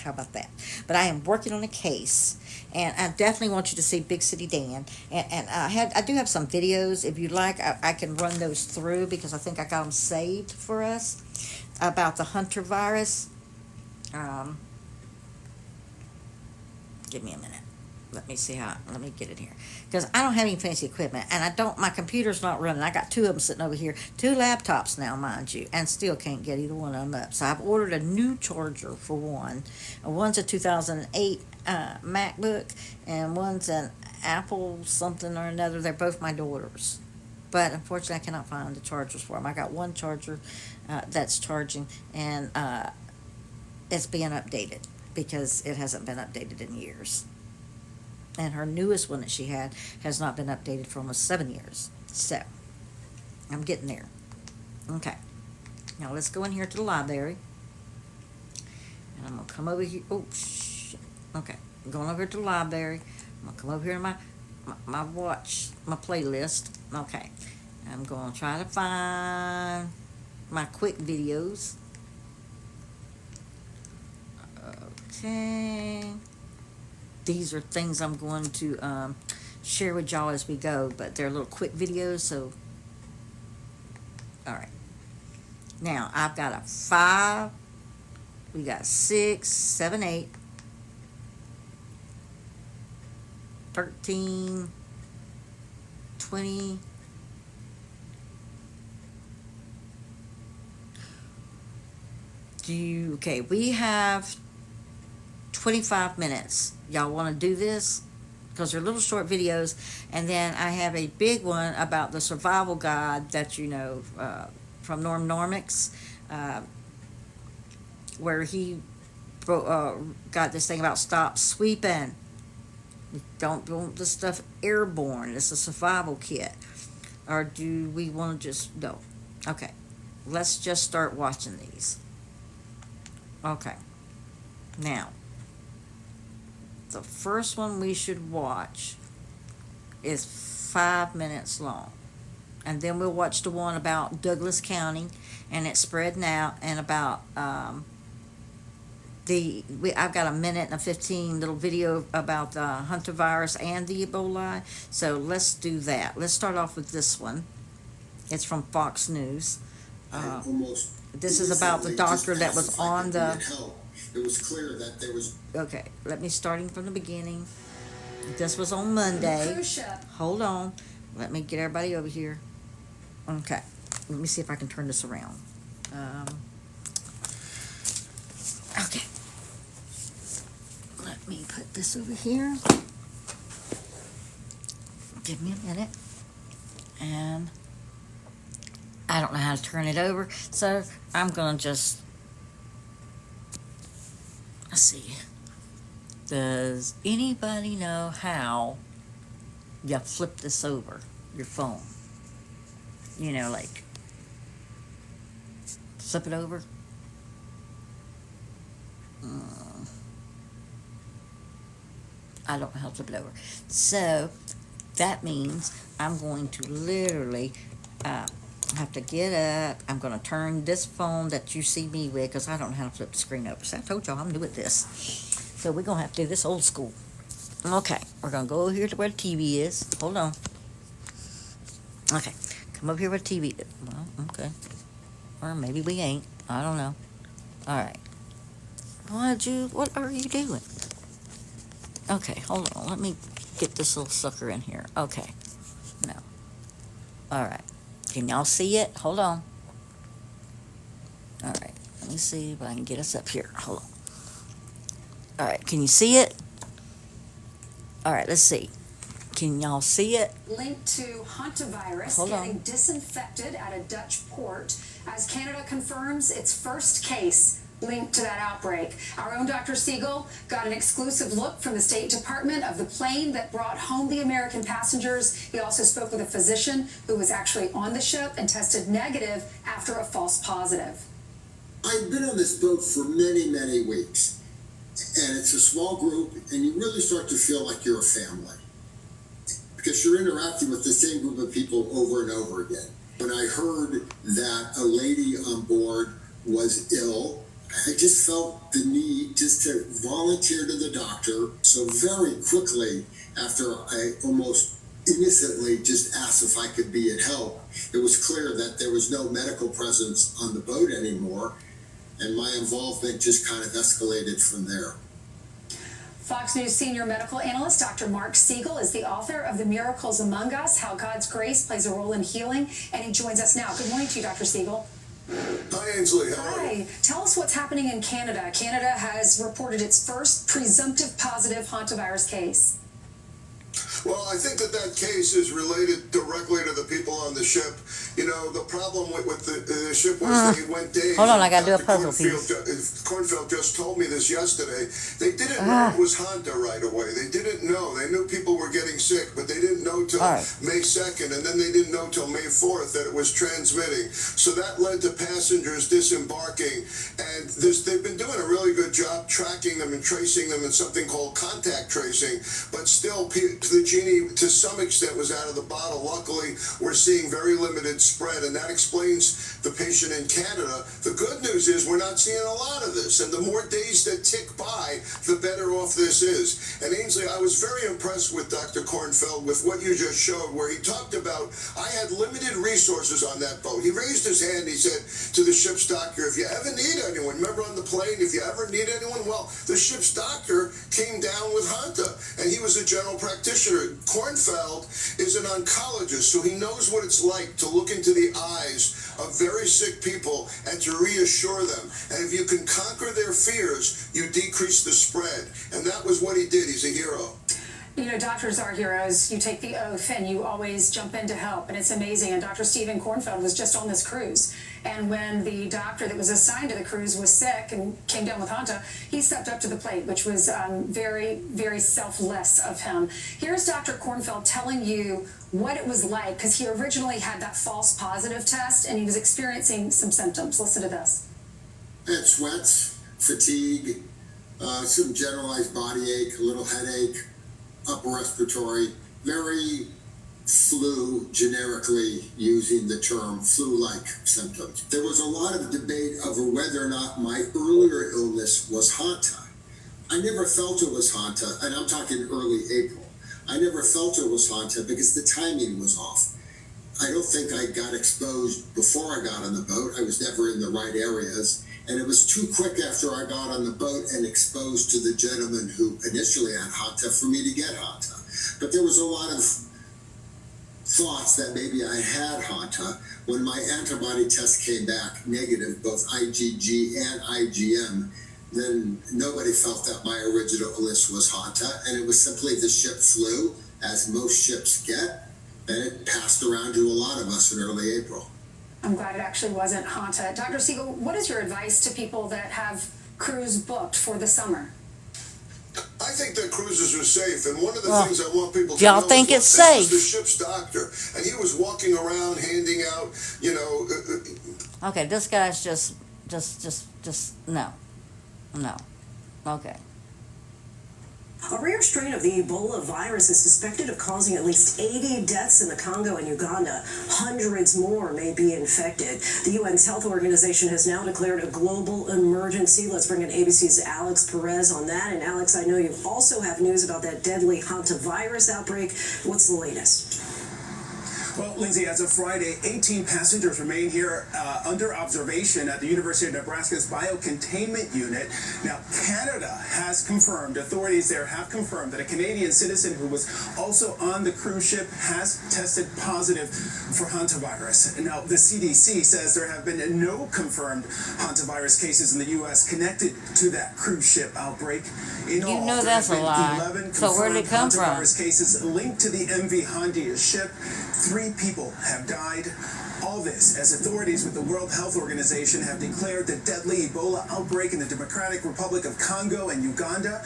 How about that? But I am working on a case, and I definitely want you to see Big City Dan. And I do have some videos. If you'd like, I can run those through, because I think I got them saved for us, about the Hunter virus. Give me a minute. Let me get it here. Because I don't have any fancy equipment, and my computer's not running. I got 2 of them sitting over here. 2 laptops now, mind you, and still can't get either one of them up. So I've ordered a new charger for one. One's a 2008 MacBook, and one's an Apple something or another. They're both my daughter's. But unfortunately, I cannot find the chargers for them. I got one charger that's charging, and it's being updated, because it hasn't been updated in years. And her newest one that she had has not been updated for almost 7 years. So, I'm getting there. Okay. Now, let's go in here to the library. And I'm going to come over here. Oh, shit. Okay. I'm going over to the library. I'm going to come over here to my watch, my playlist. Okay. I'm going to try to find my quick videos. Okay. These are things I'm going to share with y'all as we go, but they're little quick videos, so, all right. Now, I've got a 5, we got 6, 7, 8, 13, 20, okay, we have 25 minutes. Y'all want to do this? Because they're little short videos. And then I have a big one about the survival guide that you know from Norm Normix, where he got this thing about stop sweeping. Don't want this stuff airborne. It's a survival kit. Or do we want to just... No. Okay. Let's just start watching these. Okay. Now, the first one we should watch is 5 minutes long. And then we'll watch the one about Douglas County and it's spreading out, and about I've got a minute and a 15 little video about the Hunter virus and the Ebola. So let's do that. Let's start off with this one. It's from Fox News. This is about the doctor that was on the... It was clear that there was... Okay, let me starting from the beginning. This was on Monday. Hold on. Let me get everybody over here. Okay. Let me see if I can turn this around. Okay. Let me put this over here. Give me a minute. And I don't know how to turn it over, so I'm going to just, let's see. Does anybody know how you flip this over your phone? You know, like flip it over. I don't know how to flip it over. So that means I'm going to literally have to get up. I'm going to turn this phone that you see me with, because I don't know how to flip the screen over. So I told y'all I'm new at this. So we're going to have to do this old school. Okay, we're going to go over here to where the TV is. Hold on. Okay, come up here where the TV is. Well, okay. Or maybe we ain't. I don't know. All right. What are you doing? Okay, hold on. Let me get this little sucker in here. Okay. No. All right. Can y'all see it? Hold on. All right. Let me see if I can get us up here. Hold on. All right. Can you see it? All right. Let's see. Can y'all see it? Linked to hantavirus getting disinfected at a Dutch port as Canada confirms its first case linked to that outbreak. Our own Dr. Siegel got an exclusive look from the State Department of the plane that brought home the American passengers. He also spoke with a physician who was actually on the ship and tested negative after a false positive. I've been on this boat for many, many weeks, and it's a small group, and you really start to feel like you're a family, because you're interacting with the same group of people over and over again. When I heard that a lady on board was ill, I just felt the need just to volunteer to the doctor. So very quickly, after I almost innocently just asked if I could be of help, it was clear that there was no medical presence on the boat anymore, and my involvement just kind of escalated from there. Fox News senior medical analyst Dr. Mark Siegel is the author of The Miracles Among Us, How God's Grace Plays a Role in Healing, and he joins us now. Good morning to you, Dr. Siegel. Hi, Ainsley. How are you? Hi. Tell us what's happening in Canada. Canada has reported its first presumptive positive hantavirus case. Well, I think that case is related directly to the people on the ship. You know, the problem with the ship was they went days. Hold on, I gotta do a Dr. puzzle piece. Cornfield just told me this yesterday. They didn't know it was Hanta right away. They didn't know. They knew people were getting sick, but they didn't know till May 2nd, and then they didn't know till May 4th that it was transmitting. So that led to passengers disembarking, and they've been doing a really good job tracking them and tracing them in something called contact tracing, but still the genie to some extent was out of the bottle. Luckily, we're seeing very limited spread, and that explains the patient in Canada. The good news is we're not seeing a lot of this, and the more days that tick by, the better off this is. And Ainsley, I was very impressed with Dr. Kornfeld with what you just showed, where he talked about, I had limited resources on that boat. He raised his hand, he said to the ship's doctor, if you ever need anyone, remember on the plane, if you ever need anyone, well, the ship's doctor came down with Hanta, and he was a general practitioner. Kornfeld is an oncologist, so he knows what it's like to look into the eyes of very sick people and to reassure them. And if you can conquer their fears, you decrease the spread. And that was what he did. He's a hero. You know, doctors are heroes. You take the oath and you always jump in to help, and it's amazing. And Dr. Stephen Kornfeld was just on this cruise, and when the doctor that was assigned to the cruise was sick and came down with Hanta, he stepped up to the plate, which was very, very selfless of him. Here's Dr. Kornfeld telling you what it was like, because he originally had that false positive test and he was experiencing some symptoms. Listen to this. I had sweats, fatigue, some generalized body ache, a little headache, upper respiratory, very flu, generically using the term flu-like symptoms. There was a lot of debate over whether or not my earlier illness was Hanta. I never felt it was Hanta, and I'm talking early April. I never felt it was Hanta because the timing was off. I don't think I got exposed before I got on the boat. I was never in the right areas. And it was too quick after I got on the boat and exposed to the gentleman who initially had Hanta for me to get Hanta. But there was a lot of thoughts that maybe I had Hanta. When my antibody test came back negative, both IgG and IgM, then nobody felt that my original illness was Hanta, and it was simply the ship flu. as most ships get, and it passed around to a lot of us in early April. I'm glad it actually wasn't Hanta. Dr. Siegel, what is your advice to people that have cruise booked for the summer? I think that cruises are safe, and one of the Well, things I want people to y'all know think is, it's look, this safe? was the ship's doctor, and he was walking around handing out, Okay, this guy's just no. Okay. A rare strain of the Ebola virus is suspected of causing at least 80 deaths in the Congo and Uganda. Hundreds more may be infected. The UN's health organization has now declared a global emergency. Let's bring in ABC's Alex Perez on that. And Alex, I know you also have news about that deadly hantavirus outbreak. What's the latest? Well, Lindsay, as of Friday, 18 passengers remain here under observation at the University of Nebraska's biocontainment unit. Now, Canada has confirmed, authorities there have confirmed that a Canadian citizen who was also on the cruise ship has tested positive for hantavirus. Now, the CDC says there have been no confirmed hantavirus cases in the U.S. connected to that cruise ship outbreak. In You all, know there that's have a been lie. 11 So where did it come confirmed from? hantavirus cases linked to the MV Handia ship. 3 people have died. All this as authorities with the World Health Organization have declared the deadly Ebola outbreak in the Democratic Republic of Congo and Uganda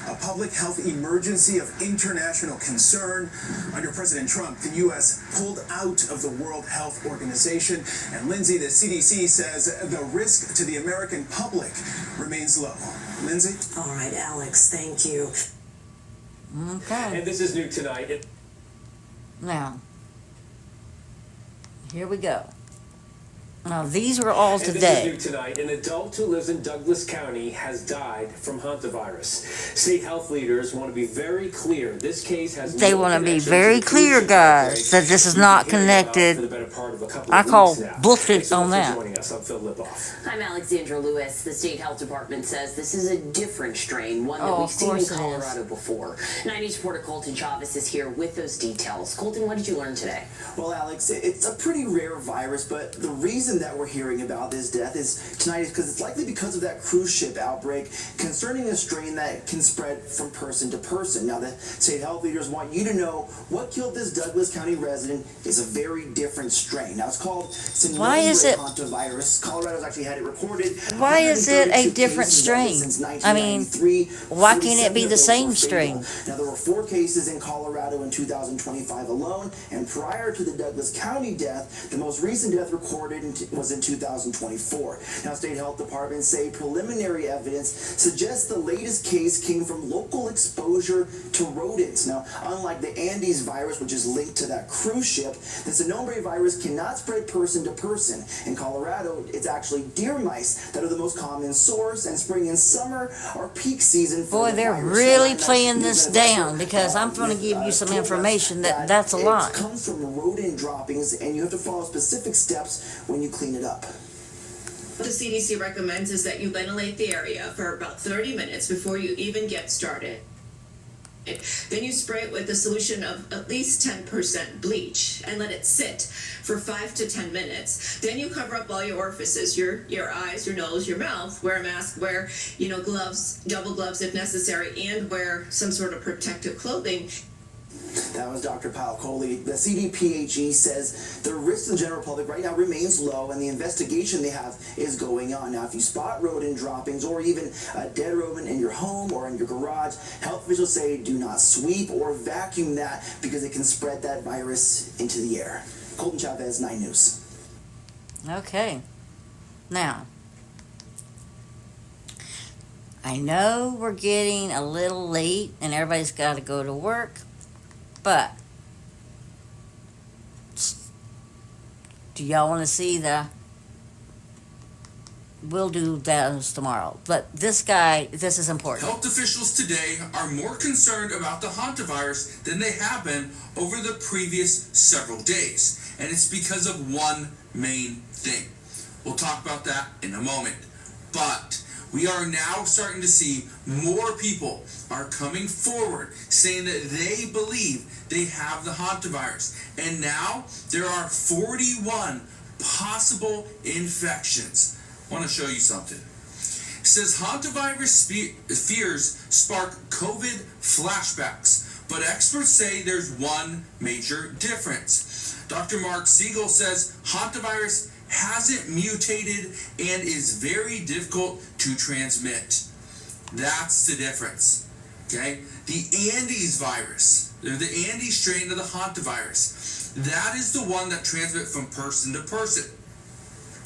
a public health emergency of international concern. Under President Trump, the U.S. pulled out of the World Health Organization. And Lindsay, the CDC says the risk to the American public remains low. Lindsay? All right, Alex, thank you. Okay. And this is new tonight. Now, here we go. Now, these were all And today. this is new tonight. An adult who lives in Douglas County has died from hantavirus. State health leaders want to be very clear. This case has They no want to be connection very to the clear, cruise ship guys, outbreak that this is we've not been hearing about connected. for the better part of a couple I of call weeks now. bullshit Thanks so on much that. for joining us. I'm Phil Lipoff. I'm Alexandra Lewis. The state health department says this is a different strain, one that Oh, we've of seen in course it is. Colorado before. 90's reporter Colton Chavez is here with those details. Colton, what did you learn today? Well, Alex, it's a pretty rare virus, but the reason that we're hearing about this death is tonight is because it's likely because of that cruise ship outbreak concerning a strain that can spread from person to person. Now, the state health leaders want you to know what killed this Douglas County resident is a very different strain. Now, it's called Why is it- hantavirus. Colorado's actually had it recorded. Why is it a 132 different cases of it strain? since I mean, 1993. why can't it 47 be of the those same were strain? fatal. Now, there were 4 cases in Colorado in 2025 alone, and prior to the Douglas County death, the most recent death recorded was in 2024. Now, state health departments say preliminary evidence suggests the latest case came from local exposure to rodents. Now, unlike the Andes virus, which is linked to that cruise ship, the Sonombre virus cannot spread person to person. In Colorado, it's actually deer mice that are the most common source, and spring and summer are peak season for Boy, the they're virus. really Now, playing News this and down Investor, because I'm going to give you some told us information that's a lie. It comes from rodent droppings, and you have to follow specific steps when you clean it up. What the CDC recommends is that you ventilate the area for about 30 minutes before you even get started. Then you spray it with a solution of at least 10% bleach and let it sit for 5 to 10 minutes. Then you cover up all your orifices, your eyes, your nose, your mouth, wear a mask, wear, gloves, double gloves if necessary, and wear some sort of protective clothing. That was Dr. Paul Coley. The CDPHE says the risk to the general public right now remains low, and the investigation they have is going on. Now, if you spot rodent droppings or even a dead rodent in your home or in your garage, health officials say do not sweep or vacuum that because it can spread that virus into the air. Colton Chavez, 9 News. Okay. Now, I know we're getting a little late and everybody's got to go to work, but do y'all want to see we'll do those tomorrow. But this is important. Health officials today are more concerned about the hantavirus than they have been over the previous several days. And it's because of one main thing. We'll talk about that in a moment. But we are now starting to see more people are coming forward saying that they believe they have the hantavirus. And now there are 41 possible infections. I want to show you something. It says hantavirus fears spark COVID flashbacks. But experts say there's one major difference. Dr. Mark Siegel says hantavirus hasn't mutated and is very difficult to transmit. That's the difference. Okay? The Andes virus, the Andes strain of the hantavirus, that is the one that transmits from person to person.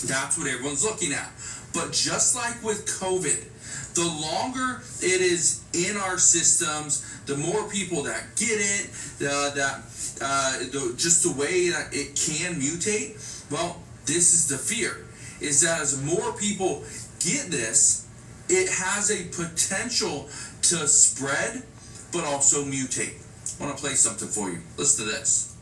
That's what everyone's looking at. But just like with COVID, the longer it is in our systems, the more people that get it, just the way that it can mutate. Well, this is the fear, is that as more people get this, it has a potential to spread, but also mutate. I want to play something for you. Listen to this.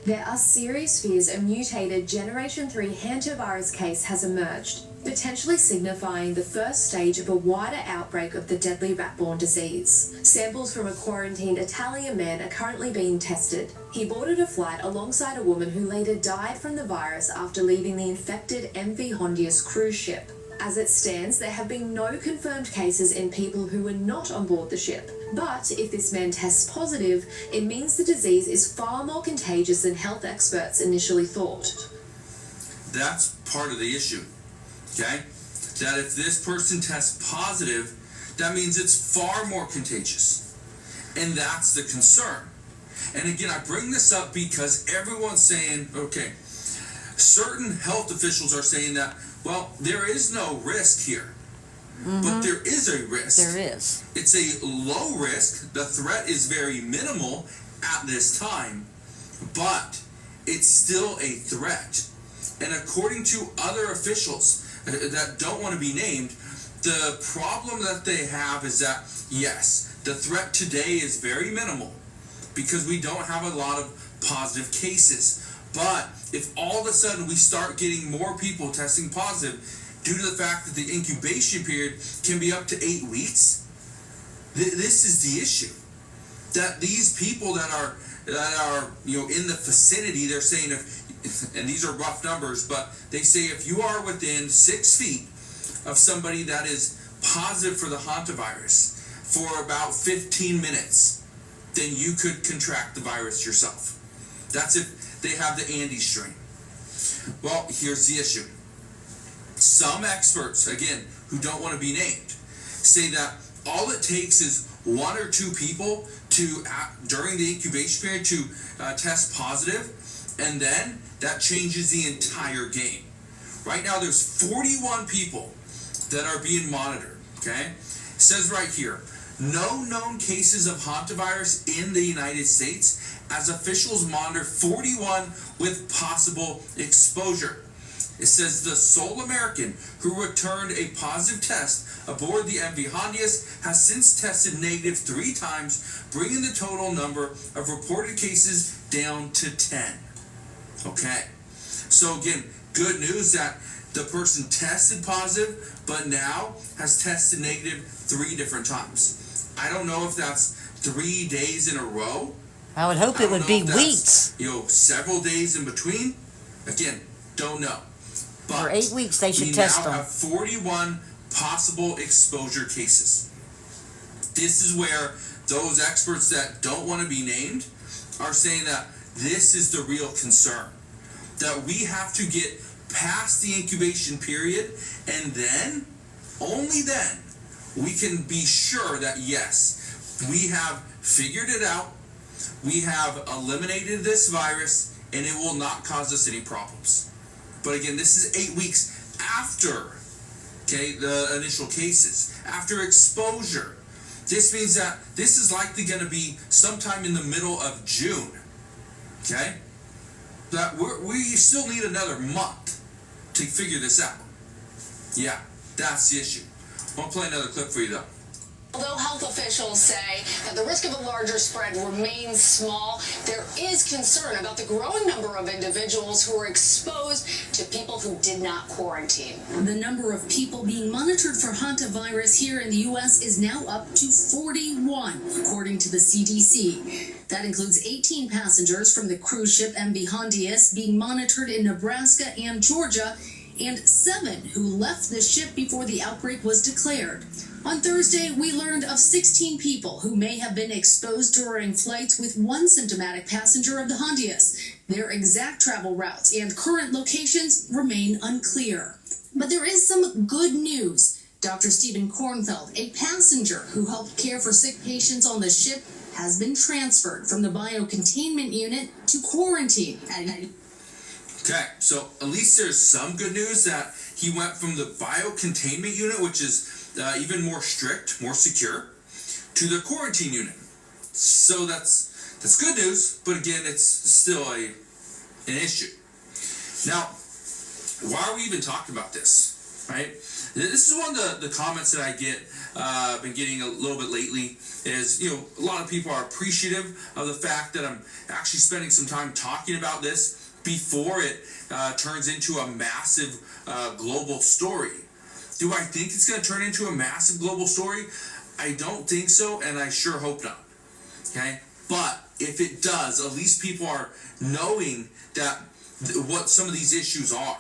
There are serious fears a mutated Generation 3 hantavirus case has emerged, potentially signifying the first stage of a wider outbreak of the deadly rat-borne disease. Samples from a quarantined Italian man are currently being tested. He boarded a flight alongside a woman who later died from the virus after leaving the infected MV Hondius cruise ship. As it stands, there have been no confirmed cases in people who were not on board the ship. But if this man tests positive, it means the disease is far more contagious than health experts initially thought. That's part of the issue, okay? That if this person tests positive, that means it's far more contagious. And that's the concern. And again, I bring this up because everyone's saying, okay, certain health officials are saying that, well, there is no risk here. But there is a risk. There is. It's a low risk. The threat is very minimal at this time, but it's still a threat. And according to other officials that don't want to be named, the problem that they have is that, yes, the threat today is very minimal because we don't have a lot of positive cases. But if all of a sudden we start getting more people testing positive due to the fact that the incubation period can be up to 8 weeks, this is the issue. That these people that are in the vicinity, they're saying if, and these are rough numbers, but they say if you are within 6 feet of somebody that is positive for the hantavirus for about 15 minutes, then you could contract the virus yourself. That's if they have the Andes strain. Well, here's the issue. Some experts, again, who don't want to be named, say that all it takes is 1 or 2 people to, during the incubation period, to test positive, and then that changes the entire game. Right now, there's 41 people that are being monitored, okay? It says right here, no known cases of hantavirus in the United States as officials monitor 41 with possible exposure. It says the sole American who returned a positive test aboard the MV Hondius has since tested negative 3 times, bringing the total number of reported cases down to 10. Okay, so again, good news that the person tested positive, but now has tested negative 3 different times. I don't know if that's 3 days in a row. I would hope it would be weeks. Several days in between. Again, don't know. But for 8 weeks, they should test them. We now have 41 possible exposure cases. This is where those experts that don't want to be named are saying that this is the real concern. That we have to get past the incubation period, and then, only then, we can be sure that yes, we have figured it out, we have eliminated this virus, and it will not cause us any problems. But again, this is 8 weeks after, okay, the initial cases, after exposure. This means that this is likely going to be sometime in the middle of June, okay? That we still need another month to figure this out. Yeah, that's the issue. I'll play another clip for you though. Although health officials say that the risk of a larger spread remains small, there is concern about the growing number of individuals who are exposed to people who did not quarantine. The number of people being monitored for hantavirus here in the U.S. is now up to 41, according to the CDC. That includes 18 passengers from the cruise ship MV Hondius being monitored in Nebraska and Georgia, and 7 who left the ship before the outbreak was declared. On Thursday, we learned of 16 people who may have been exposed during flights with one symptomatic passenger of the Hondias. Their exact travel routes and current locations remain unclear. But there is some good news. Dr. Stephen Kornfeld, a passenger who helped care for sick patients on the ship, has been transferred from the biocontainment unit to quarantine. Okay, so at least there's some good news that he went from the biocontainment unit, which is even more strict, more secure, to the quarantine unit. So that's good news, but again, it's still an issue. Now, why are we even talking about this, right? This is one of the comments that I get, been getting a little bit lately, is, a lot of people are appreciative of the fact that I'm actually spending some time talking about this before it turns into a massive global story. Do I think it's going to turn into a massive global story? I don't think so, and I sure hope not. Okay? But if it does, at least people are knowing that what some of these issues are.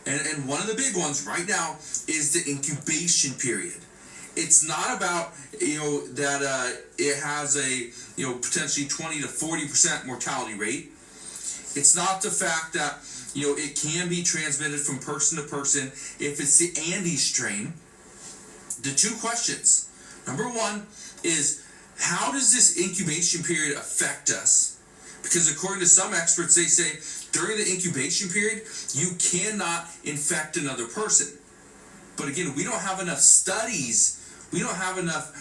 And one of the big ones right now is the incubation period. It's not about, that it has a, potentially 20 to 40% mortality rate. It's not the fact that, it can be transmitted from person to person if it's the Andes strain. The two questions. Number one is, how does this incubation period affect us? Because according to some experts, they say during the incubation period, you cannot infect another person. But again, we don't have enough studies. We don't have enough,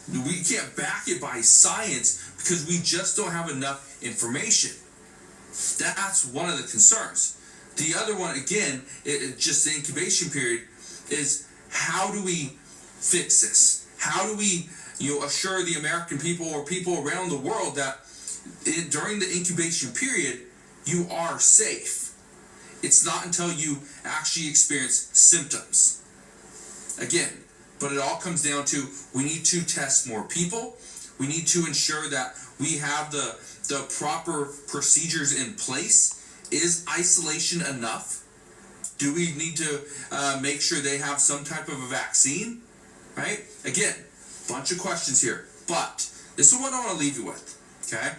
we can't back it by science because we just don't have enough information. That's one of the concerns. The other one, again, just the incubation period, is how do we fix this? How do we, assure the American people or people around the world that during the incubation period, you are safe? It's not until you actually experience symptoms. Again, but it all comes down to, we need to test more people. We need to ensure that we have the proper procedures in place. Is isolation enough? Do we need to make sure they have some type of a vaccine? Right? Again, bunch of questions here. But this is what I want to leave you with. Okay?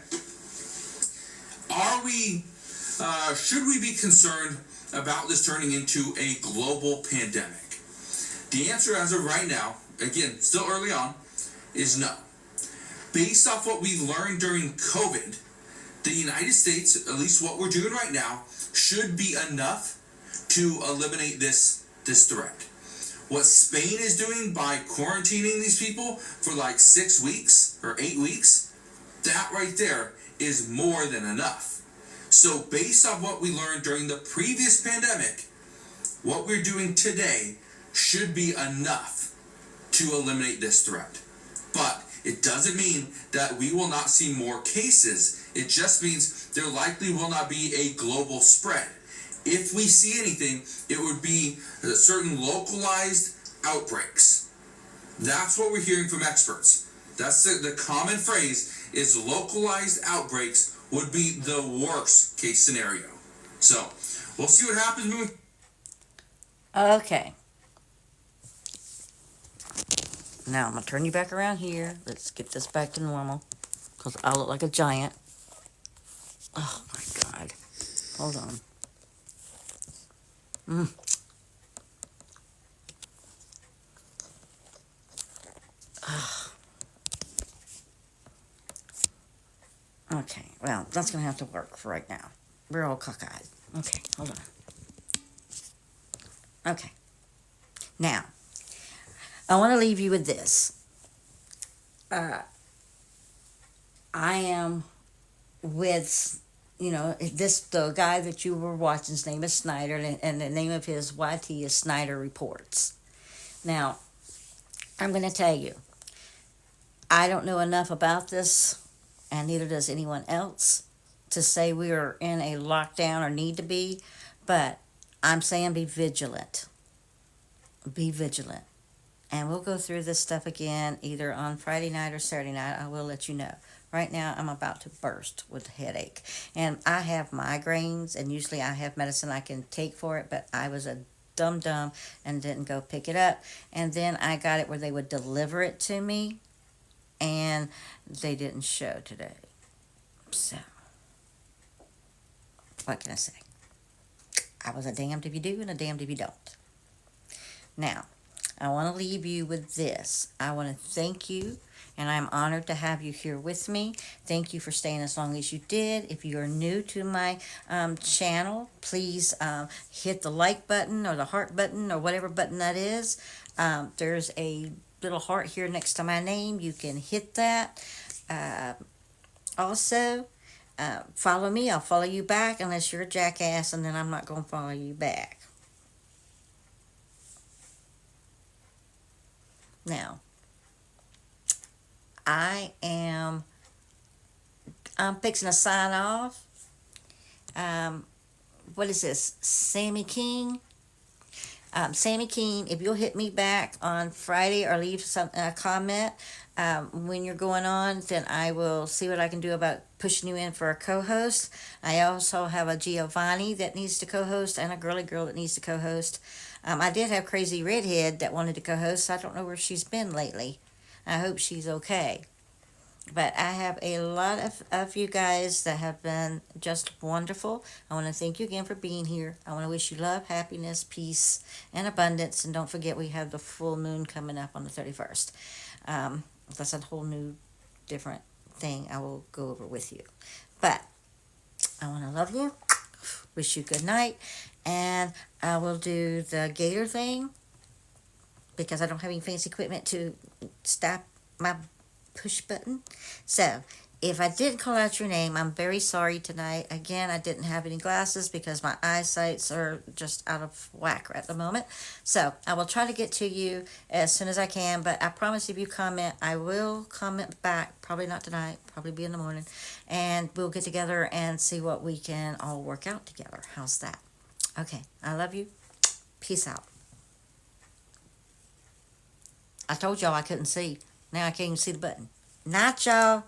Should we be concerned about this turning into a global pandemic? The answer as of right now, again, still early on, is no. Based off what we learned during COVID, the United States, at least what we're doing right now, should be enough to eliminate this threat. What Spain is doing by quarantining these people for like 6 weeks or 8 weeks, that right there is more than enough. So based on what we learned during the previous pandemic, what we're doing today should be enough to eliminate this threat. But it doesn't mean that we will not see more cases. It just means there likely will not be a global spread. If we see anything, it would be certain localized outbreaks. That's what we're hearing from experts. That's the common phrase, is localized outbreaks would be the worst case scenario. So, we'll see what happens. Okay. Now I'm going to turn you back around here. Let's get this back to normal, because I look like a giant. Oh my God. Hold on. Okay, well, that's going to have to work for right now. We're all cockeyed. Okay, hold on. Okay. Now, I want to leave you with this. I am with, the guy that you were watching, his name is Snyder, and the name of his YT is Snyder Reports. Now, I'm going to tell you, I don't know enough about this, and neither does anyone else, to say we are in a lockdown or need to be, but I'm saying be vigilant. Be vigilant. And we'll go through this stuff again either on Friday night or Saturday night. I will let you know. Right now, I'm about to burst with a headache. And I have migraines, and usually I have medicine I can take for it, but I was a dumb and didn't go pick it up. And then I got it where they would deliver it to me, and they didn't show today. So, what can I say? I was a damned if you do and a damned if you don't. Now, I want to leave you with this. I want to thank you, and I'm honored to have you here with me. Thank you for staying as long as you did. If you are new to my channel, please hit the like button or the heart button or whatever button that is. There's a little heart here next to my name. You can hit that. Also, follow me. I'll follow you back unless you're a jackass, and then I'm not going to follow you back. Now, I'm fixing to sign off. What is this? Sammy King? Sammy King, if you'll hit me back on Friday or leave a comment when you're going on, then I will see what I can do about pushing you in for a co-host. I also have a Giovanni that needs to co-host and a girly girl that needs to co-host. I did have Crazy Redhead that wanted to co-host. I don't know where she's been lately. I hope she's okay. But I have a lot of you guys that have been just wonderful. I want to thank you again for being here. I want to wish you love, happiness, peace, and abundance. And don't forget, we have the full moon coming up on the 31st. That's a whole new, different thing I will go over with you. But I want to love you, wish you good night, and I will do the gator thing because I don't have any fancy equipment to stop my push button. So if I did call out your name, I'm very sorry tonight. Again, I didn't have any glasses because my eyesights are just out of whack at the moment. So I will try to get to you as soon as I can, but I promise if you comment, I will comment back. Probably not tonight, probably be in the morning, and we'll get together and see what we can all work out together. How's that? Okay, I love you. Peace out. I told y'all I couldn't see. Now I can't even see the button. Night, y'all.